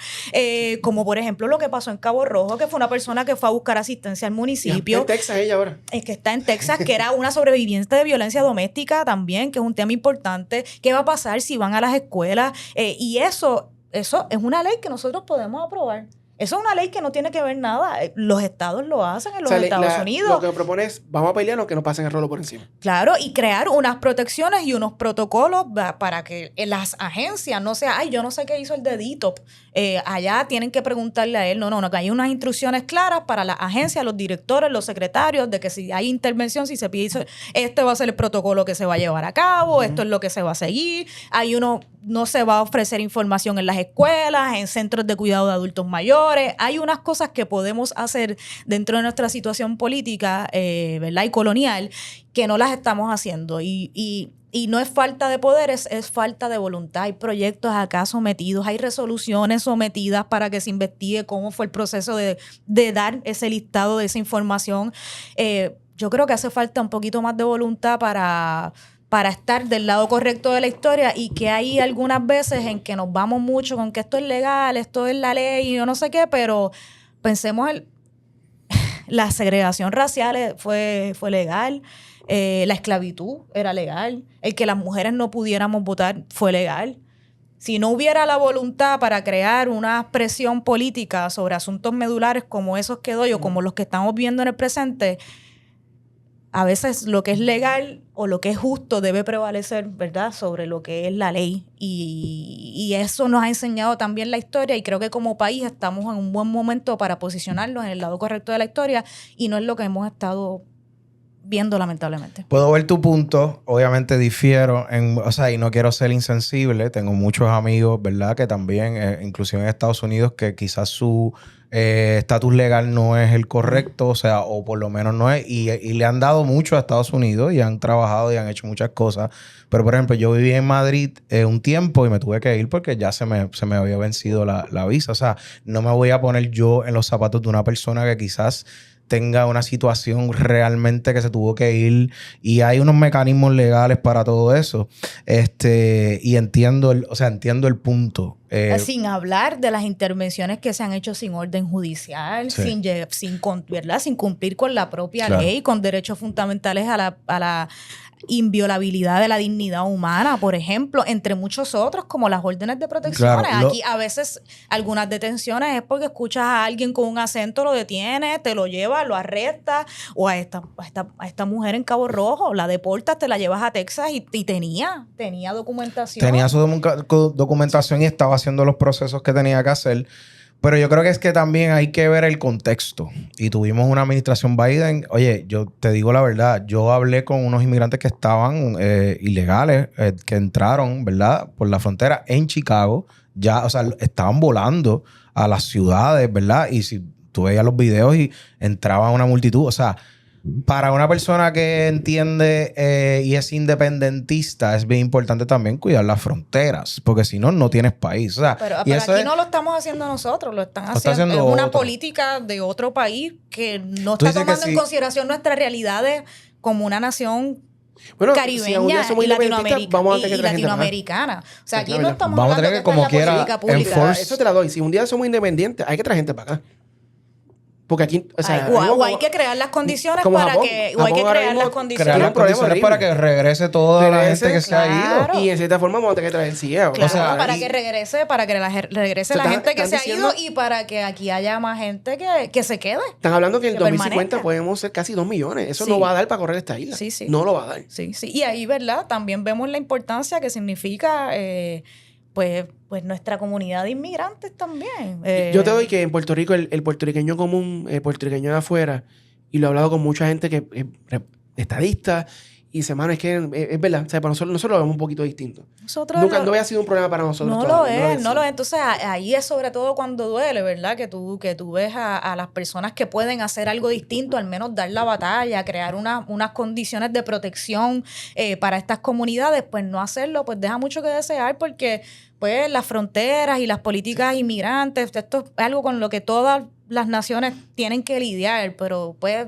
E: como por ejemplo lo que pasó en Cabo Rojo, que fue una persona que fue a buscar asistencia al municipio.
C: Está en Texas ella ahora.
E: Que está en Texas, que era una sobreviviente de violencia doméstica también, que es un tema importante. ¿Qué va a pasar si van a las escuelas? Y eso es una ley que nosotros podemos aprobar. Eso es una ley que no tiene que ver nada. Los estados lo hacen en los Estados Unidos.
C: Lo que propone es, vamos a pelear que nos pasen el rolo por encima.
E: Claro, y crear unas protecciones y unos protocolos para que las agencias no sea, yo no sé qué hizo el dedito. Allá tienen que preguntarle a él. No, que hay unas instrucciones claras para las agencias, los directores, los secretarios, de que si hay intervención, si se pide, este va a ser el protocolo que se va a llevar a cabo, esto es lo que se va a seguir. No se va a ofrecer información en las escuelas, en centros de cuidado de adultos mayores. Hay unas cosas que podemos hacer dentro de nuestra situación política, ¿verdad?, y colonial, que no las estamos haciendo. Y no es falta de poder, es falta de voluntad. Hay proyectos acá sometidos, hay resoluciones sometidas para que se investigue cómo fue el proceso de dar ese listado de esa información. Yo creo que hace falta un poquito más de voluntad para estar del lado correcto de la historia, y que hay algunas veces en que nos vamos mucho con que esto es legal, esto es la ley y yo no sé qué, pero pensemos la segregación racial fue legal, la esclavitud era legal, el que las mujeres no pudiéramos votar fue legal. si no hubiera la voluntad para crear una presión política sobre asuntos medulares como esos que doy o como los que estamos viendo en el presente, a veces lo que es legal o lo que es justo debe prevalecer, ¿verdad?, sobre lo que es la ley. Y eso nos ha enseñado también la historia, y creo que como país estamos en un buen momento para posicionarnos en el lado correcto de la historia, y no es lo que hemos estado viendo, lamentablemente.
D: Puedo ver tu punto, obviamente difiero, y no quiero ser insensible. Tengo muchos amigos, ¿verdad?, que también, inclusive en Estados Unidos, que quizás su estatus legal no es el correcto, o por lo menos no es, y le han dado mucho a Estados Unidos y han trabajado y han hecho muchas cosas. Pero, por ejemplo, yo viví en Madrid un tiempo y me tuve que ir porque ya se me había vencido la visa. O sea, no me voy a poner yo en los zapatos de una persona que quizás tenga una situación realmente que se tuvo que ir, y hay unos mecanismos legales para todo eso. Y entiendo el punto.
E: Sin hablar de las intervenciones que se han hecho sin orden judicial,
D: Sí.
E: sin cumplir con la propia
D: Claro.
E: ley, con derechos fundamentales a la inviolabilidad de la dignidad humana, por ejemplo, entre muchos otros, como las órdenes de protección.
D: Claro,
E: Aquí a veces algunas detenciones es porque escuchas a alguien con un acento, lo detiene, te lo lleva, lo arresta, o a esta mujer en Cabo Rojo, la deportas, te la llevas a Texas y tenía documentación.
D: Tenía su documentación y estaba haciendo los procesos que tenía que hacer. Pero yo creo que es que también hay que ver el contexto. Y tuvimos una administración Biden. Oye, yo te digo la verdad, yo hablé con unos inmigrantes que estaban ilegales, que entraron, ¿verdad?, por la frontera en Chicago. Ya, estaban volando a las ciudades, ¿verdad? Y si tú veías los videos y entraba una multitud, para una persona que entiende y es independentista, es bien importante también cuidar las fronteras, porque si no, no tienes país.
E: Pero
D: y
E: aquí
D: eso
E: no lo estamos haciendo nosotros, lo están
D: está
E: haciendo.
D: haciendo
E: Es una
D: otro.
E: política de otro país que no
D: Tú
E: está
D: dices que
E: tomando en
D: sí.
E: consideración nuestras realidades como una nación
C: Bueno, si
E: caribeña
C: algún día somos
E: y
C: independentistas, vamos a tener que traer gente para acá.
E: latinoamericana. O sea, aquí
C: Sí,
E: no
C: la
E: estamos
D: Vamos a
E: hablando
D: tener
E: que
D: que, como
E: esta es la
D: quiera,
E: política pública.
C: Eso te la doy. Si un día somos independientes, hay que traer gente para acá. Porque aquí,
E: O hay que crear las condiciones
C: como
E: para
C: Japón.
E: que... O hay que
C: Japón ahora
E: crear
C: mismo
E: las condiciones.
D: crear las
C: un problema
D: condiciones
C: horrible.
D: para que regrese toda la gente que se ha ido.
E: claro.
C: Y en cierta forma vamos a tener que traer CEO.
E: Claro, para
C: y-
E: que regrese regrese
C: Se
E: la
C: están-
E: gente que
C: están
E: se ha
C: diciendo-
E: ido, y para que aquí haya más gente que se quede.
C: Están hablando que en
E: que
C: 2050
E: permanezca.
C: podemos ser casi 2 millones. Eso
E: Sí.
C: no va a dar para correr esta isla.
E: Sí, sí.
C: No lo va a dar.
E: Sí, sí. Y ahí, ¿verdad? También vemos la importancia que significa pues nuestra comunidad de inmigrantes también.
C: Yo te doy que en Puerto Rico el puertorriqueño común, el puertorriqueño de afuera, y lo he hablado con mucha gente que es estadista, y dice, mano, es que es verdad. O sea, para nosotros lo vemos un poquito distinto.
E: Nosotros
C: Nunca
E: lo-
C: no había sido un problema para nosotros.
E: No
C: todavía,
E: lo es, no lo es.
C: es.
E: Entonces ahí es sobre todo cuando duele, ¿verdad? Que tú ves a las personas que pueden hacer algo distinto, al menos dar la batalla, crear unas condiciones de protección para estas comunidades, pues no hacerlo, pues deja mucho que desear, porque pues las fronteras y las políticas inmigrantes, esto es algo con lo que todas las naciones tienen que lidiar, pero pues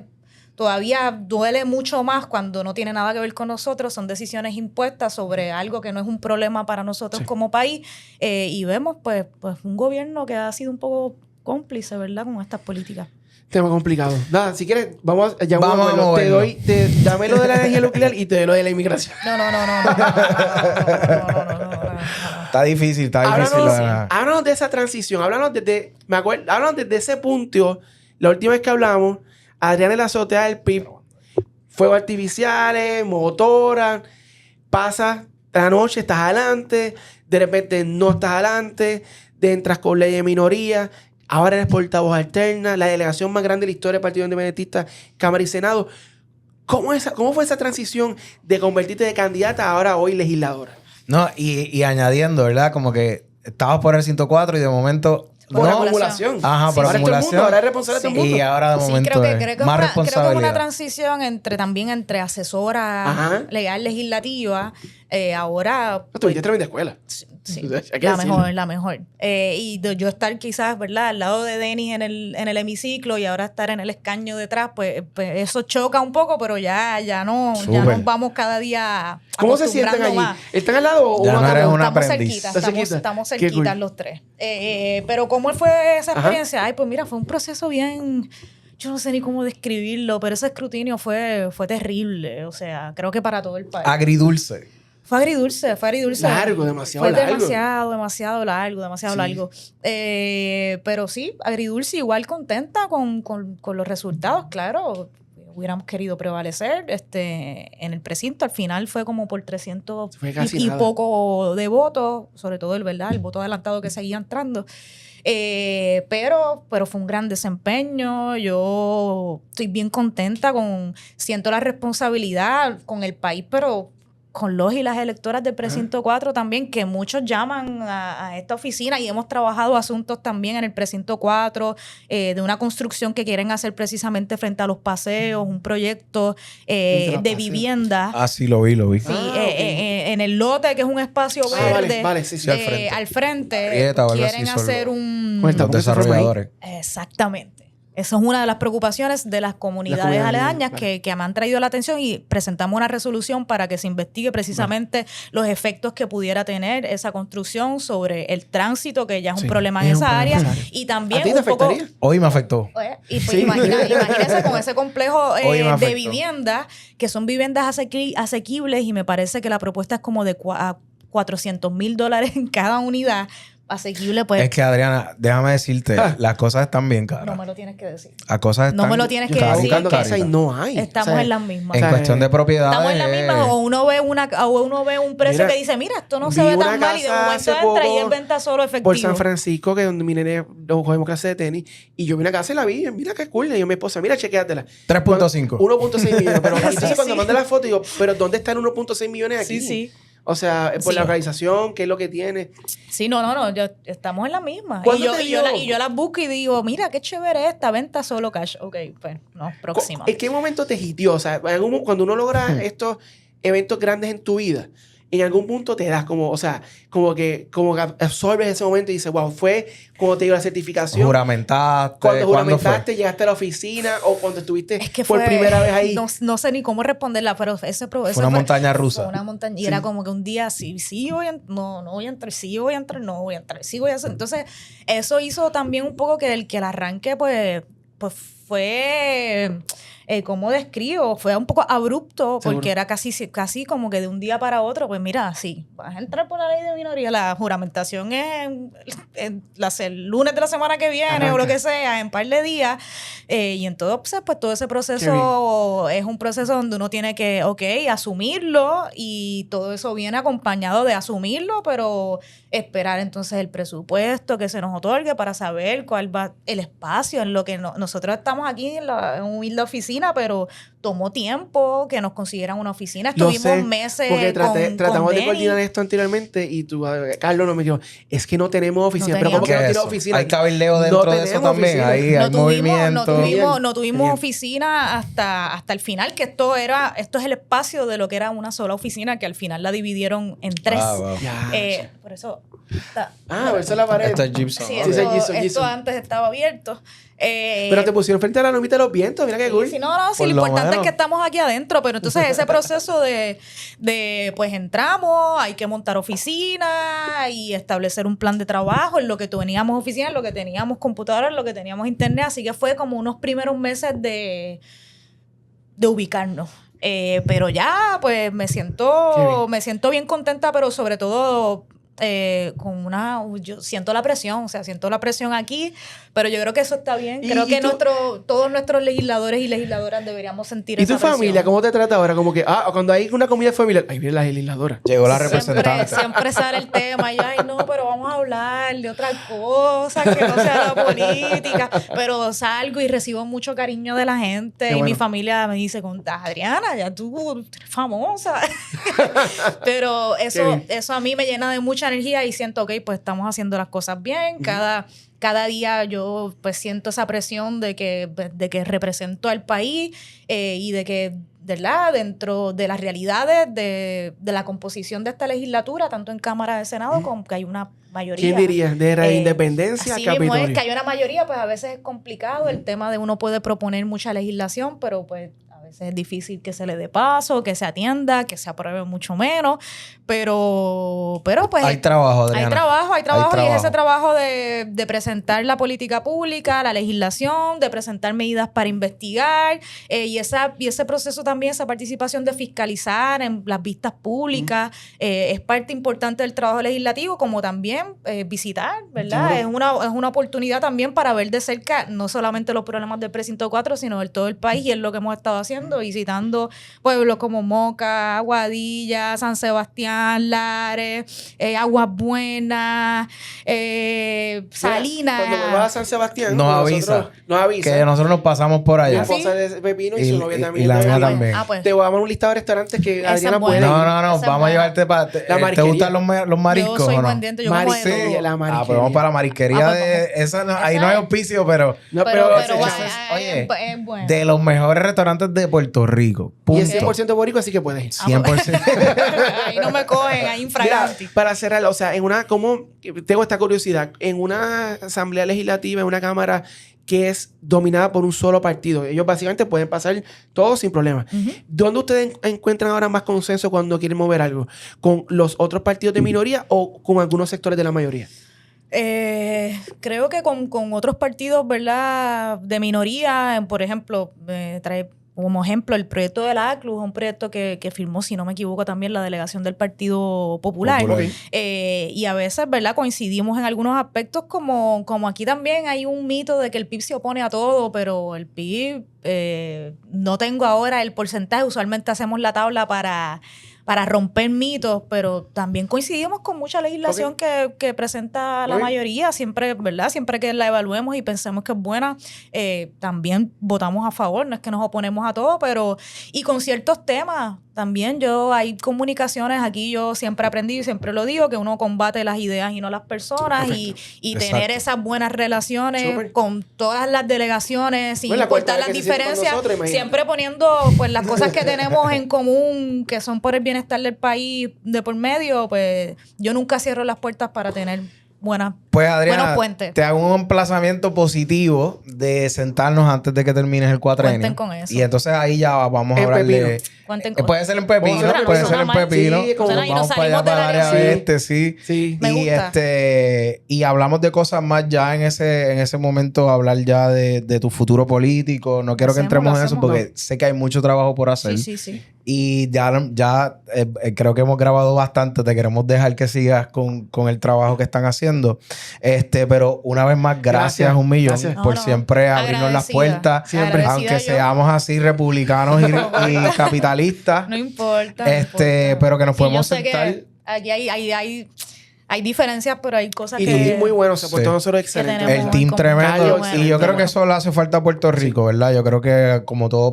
E: todavía duele mucho más cuando no tiene nada que ver con nosotros, son decisiones impuestas sobre algo que no es un problema para nosotros
C: Sí.
E: como país, y vemos pues un gobierno que ha sido un poco cómplice, ¿verdad?, con estas políticas.
C: Tema complicado. Nada, si quieres, vamos a
D: Vamos a moverlo.
C: Dame lo de la energía nuclear y te doy lo de la inmigración.
E: No.
D: Está difícil,
C: Háblanos de esa transición. Háblanos desde ese punto. La última vez que hablamos, Adrián en la azotea del PIB, fuegos artificiales, motoras, pasa la noche, estás adelante, de repente no estás adelante, entras con ley de minoría, ahora eres portavoz alterna, la delegación más grande de la historia del Partido Independentista, Cámara y Senado. ¿Cómo fue esa transición de convertirte de candidata a ahora hoy legisladora?
D: No, y añadiendo, ¿verdad? Como que estabas por el 104 y de momento...
C: Por
D: no,
C: acumulación.
D: Ajá, por
C: Ahora es todo el
D: acumulación.
C: mundo, ahora es responsable de todo el mundo.
D: Y ahora de
E: Sí,
D: momento
E: creo que
D: es
E: es
D: más
E: creo que es una
D: responsabilidad.
E: transición entre asesora
C: Ajá.
E: legal legislativa, ahora
C: No, tuviste tremenda escuela.
E: sí,
C: Hay que
E: la
C: decirlo.
E: mejor, la mejor. Yo estar quizás, ¿verdad?, al lado de Denis en el hemiciclo, y ahora estar en el escaño detrás, pues eso choca un poco, pero ya
D: Súper.
E: nos vamos cada día
C: ¿Cómo se sienten allí?
E: acostumbrando más.
C: ¿Están al lado o
D: Ya
C: uno
D: no
C: a
D: eres
C: uno?
D: una
E: Estamos
D: aprendiz.
E: cerquitas,
C: ¿Estás cerquita?
E: estamos
C: Qué
E: cerquitas
C: cool.
E: los tres. Pero ¿cómo fue esa
C: Ajá.
E: experiencia? Ay, pues mira, fue un proceso bien... Yo no sé ni cómo describirlo, pero ese escrutinio fue terrible. O sea, creo que para todo el país.
D: Agridulce.
E: Fue agridulce, fue agridulce.
C: Largo, demasiado
E: fue
C: largo.
E: demasiado largo. Pero sí, agridulce, igual contenta con los resultados, claro. Hubiéramos querido prevalecer en el precinto. Al final fue como por 300 y poco de votos, sobre todo el voto adelantado que seguía entrando. Pero fue un gran desempeño. Yo estoy bien contenta siento la responsabilidad con el país, pero con los y las electoras del precinto 4 también, que muchos llaman a esta oficina, y hemos trabajado asuntos también en el precinto 4 de una construcción que quieren hacer precisamente frente a los paseos, un proyecto de vivienda.
D: Ah, sí, lo vi.
E: Sí, en el lote, que es un espacio verde,
C: vale, sí,
E: al frente,
D: Prieta,
E: quieren hacer
D: los desarrolladores.
E: Exactamente. Esa es una de las preocupaciones de las comunidades aledañas que me han traído la atención, y presentamos una resolución para que se investigue precisamente los efectos que pudiera tener esa construcción sobre el tránsito, que ya es un problema en esa área. Y también
C: ¿A ti te afectaría?
D: Hoy me afectó.
E: Y pues imagínense con ese complejo de viviendas, que son viviendas asequibles, y me parece que la propuesta es como de $400,000 en cada unidad. Asequible, pues.
D: Es que, Adriana, déjame decirte, las cosas están bien caras.
E: No me lo tienes que decir.
D: Las cosas están
E: No me lo tienes que
C: Estaba
E: decir.
C: buscando casa y no hay.
E: Estamos en las mismas.
D: En cuestión de propiedades.
E: Estamos en las mismas. O uno ve un precio que dice, mira, esto no se ve tan mal, y de momento entra y es venta solo efectivo.
C: Por San Francisco, que es donde mi nene cogemos clase de tenis, y yo vi una casa y la vi, mira qué cool. Y yo, mi esposa, mira, chequéatela.
D: 3.5.
C: 1.6 millones. Pero entonces cuando mandé la foto, digo, pero ¿dónde están 1.6 millones aquí?
E: Sí.
C: O sea, por la organización, ¿qué es lo que tiene?
E: Sí, no, estamos en la misma. Y yo las busco y digo, mira, qué chévere esta, venta solo cash. Ok, pues, no, próxima.
C: ¿En qué momento te hitió? O sea, cuando uno logra estos eventos grandes en tu vida, en algún punto te das como que absorbes ese momento y dices, wow, fue cuando te dio la certificación.
D: Juramentaste.
C: Cuando juramentaste, llegaste a la oficina, o cuando estuviste por
E: fue,
C: primera vez ahí.
E: No sé ni cómo responderla, pero ese
D: fue una montaña rusa.
E: Fue una montaña, y era como que un día sí voy a no voy a entrar, sí voy a entrar, no voy a entrar, sí voy a hacer. Entonces, eso hizo también un poco que el arranque, pues fue... ¿cómo describo? Fue un poco abrupto, porque era casi como que de un día para otro. Pues mira, sí, vas a entrar por la ley de minoría. La juramentación es el lunes de la semana que viene, o lo que sea, en un par de días. Y entonces, pues todo ese proceso es un proceso donde uno tiene que, asumirlo, y todo eso viene acompañado de asumirlo, pero esperar entonces el presupuesto que se nos otorgue para saber cuál va el espacio en lo que nosotros estamos aquí en una humilde oficina, pero tomó tiempo que nos consiguieran una oficina. Estuvimos meses
C: porque tratamos de
E: con
C: coordinar esto anteriormente, y tú, Carlos, nos me dijo, es que no tenemos oficina. Pero ¿cómo que no tiene oficina?
D: Hay cabildeo dentro de eso también.
C: Oficina.
D: Ahí hay movimiento.
E: No tuvimos oficina hasta el final, que esto es el espacio de lo que era una sola oficina, que al final la dividieron en 3.
D: Wow.
E: Por eso...
C: por eso la pared.
D: Esto es gypsum.
E: Sí,
C: Gypsum.
E: esto antes estaba abierto.
C: Pero te pusieron frente a la lomita de los vientos, mira qué cool.
E: Sí, lo importante es que estamos aquí adentro, pero entonces ese proceso de pues entramos, hay que montar oficina y establecer un plan de trabajo, en lo que teníamos oficina, en lo que teníamos computadoras, en lo que teníamos internet, así que fue como unos primeros meses de ubicarnos. Pero ya, pues me siento bien contenta, pero sobre todo... yo siento la presión aquí, pero yo creo que eso está bien. Creo que todos nuestros legisladores y legisladoras deberíamos sentir esa presión.
C: ¿Y tu familia cómo te trata ahora? Como que, cuando hay una comida familiar, ahí viene la legisladora.
D: Llegó la representante.
E: Siempre sale el tema, y no, pero vamos a hablar de otra cosa que no sea la política. Pero salgo y recibo mucho cariño de la gente, y mi familia me dice, Adriana, ya tú eres famosa. Pero eso a mí me llena de mucha energía, y siento, pues estamos haciendo las cosas bien. Cada día yo pues siento esa presión de que represento al país, y de que, ¿verdad?, dentro de las realidades de la composición de esta legislatura, tanto en Cámara de Senado como que hay una mayoría.
C: ¿Quién diría? De la independencia a Capitolio.
E: Mismo es que hay una mayoría, pues a veces es complicado el tema de uno puede proponer mucha legislación, pero pues veces es difícil que se le dé paso, que se atienda, que se apruebe mucho menos, pero pues...
D: Hay trabajo, Adriana.
E: Hay trabajo y es ese trabajo de presentar la política pública, la legislación, de presentar medidas para investigar y ese proceso también, esa participación de fiscalizar en las vistas públicas es parte importante del trabajo legislativo, como también visitar, ¿verdad? Es una oportunidad también para ver de cerca no solamente los problemas del precinto 4, sino de todo el país, y es lo que hemos estado haciendo, visitando pueblos como Moca, Aguadilla, San Sebastián, Lares, Aguas Buenas, Salinas.
C: Cuando me vas a San Sebastián,
D: nos avisa. Que nosotros nos pasamos por
C: Mi
D: allá.
C: esposa de Pepino y su novia también.
D: Y la mía también.
E: Pues.
C: Te voy a dar un listado de restaurantes que Adriana puede ir.
D: No, vamos a llevarte para... ¿Te gustan los mariscos
E: yo soy
D: o no?
E: buen diente, yo como de todo.
C: La marisquería.
D: Pues vamos para la marisquería esa no, ahí no hay auspicio, pero...
C: No,
E: pero
D: oye,
E: es bueno.
D: de los mejores restaurantes de Puerto Rico.
C: Y
D: Punto.
C: es 100% boricua, así que puedes ir.
D: 100%.
E: Ahí no me cogen, ahí infraganti.
C: Mira, para cerrar, o sea, tengo esta curiosidad, en una asamblea legislativa, en una cámara que es dominada por un solo partido, ellos básicamente pueden pasar todo sin problema. ¿Dónde ustedes encuentran ahora más consenso cuando quieren mover algo? ¿Con los otros partidos de minoría o con algunos sectores de la mayoría?
E: Creo que con otros partidos, ¿verdad?, de minoría, por ejemplo, trae como ejemplo el proyecto de la ACLU, es un proyecto que firmó, si no me equivoco, también la delegación del Partido Popular. Y a veces, ¿verdad?, coincidimos en algunos aspectos, como aquí también hay un mito de que el PIB se opone a todo, pero el PIB, no tengo ahora el porcentaje, usualmente hacemos la tabla para romper mitos, pero también coincidimos con mucha legislación que presenta la mayoría, siempre, ¿verdad? Siempre que la evaluemos y pensemos que es buena, también votamos a favor, no es que nos oponemos a todo, pero y con ciertos temas también hay comunicaciones, aquí yo siempre aprendí y siempre lo digo, que uno combate las ideas y no las personas y tener esas buenas relaciones con todas las delegaciones sin importar las diferencias, siempre poniendo pues las cosas que tenemos en común, que son por el bienestar del país de por medio, pues yo nunca cierro las puertas para tener buenos puentes.
D: Te hago un emplazamiento positivo de sentarnos antes de que termines el cuatrenio.
E: Cuenten con eso.
D: Y entonces ahí ya vamos a hablar de... Puede ser en Pepino, puede ser en Pepino. Vamos para allá, para el área oeste, sí.
E: Me gusta.
D: Y hablamos de cosas más ya en ese momento, hablar ya de tu futuro político. No quiero que entremos en eso porque sé que hay mucho trabajo por hacer.
E: Sí.
D: Y ya creo que hemos grabado bastante. Te queremos dejar que sigas con el trabajo que están haciendo. Pero una vez más, gracias un millón por siempre abrirnos las puertas. Siempre. Aunque seamos así republicanos y capitalistas.
E: No importa.
D: Pero que nos podemos sentar.
E: Aquí hay diferencias, pero hay cosas
C: y
E: que...
C: Y el team muy bueno, se portó nosotros excelente.
D: El team tremendo. Y yo creo que eso le hace falta a Puerto Rico, ¿verdad? Yo creo que como todo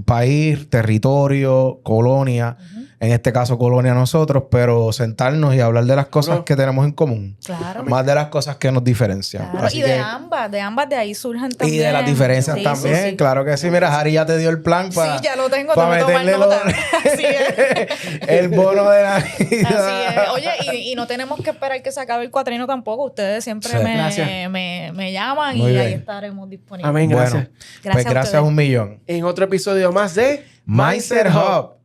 D: país, territorio, colonia, en este caso colonia nosotros, pero sentarnos y hablar de las cosas que tenemos en común.
E: Claro.
D: Más de las cosas que nos diferencian.
E: Claro. Y de ambas de ahí surgen también.
D: Y de las diferencias también. Claro que sí. Mira, Harry ya te dio el plan para...
E: Sí, ya lo tengo, tengo que tomar nota. Así es.
D: El bono de la vida.
E: Así es. Oye, y no tenemos que esperar que se acabe el cuatrienio tampoco. Ustedes siempre me llaman y ahí estaremos disponibles.
C: Amén, gracias.
D: Bueno, pues gracias un millón.
C: En otro episodio más de
D: Mindset Hub.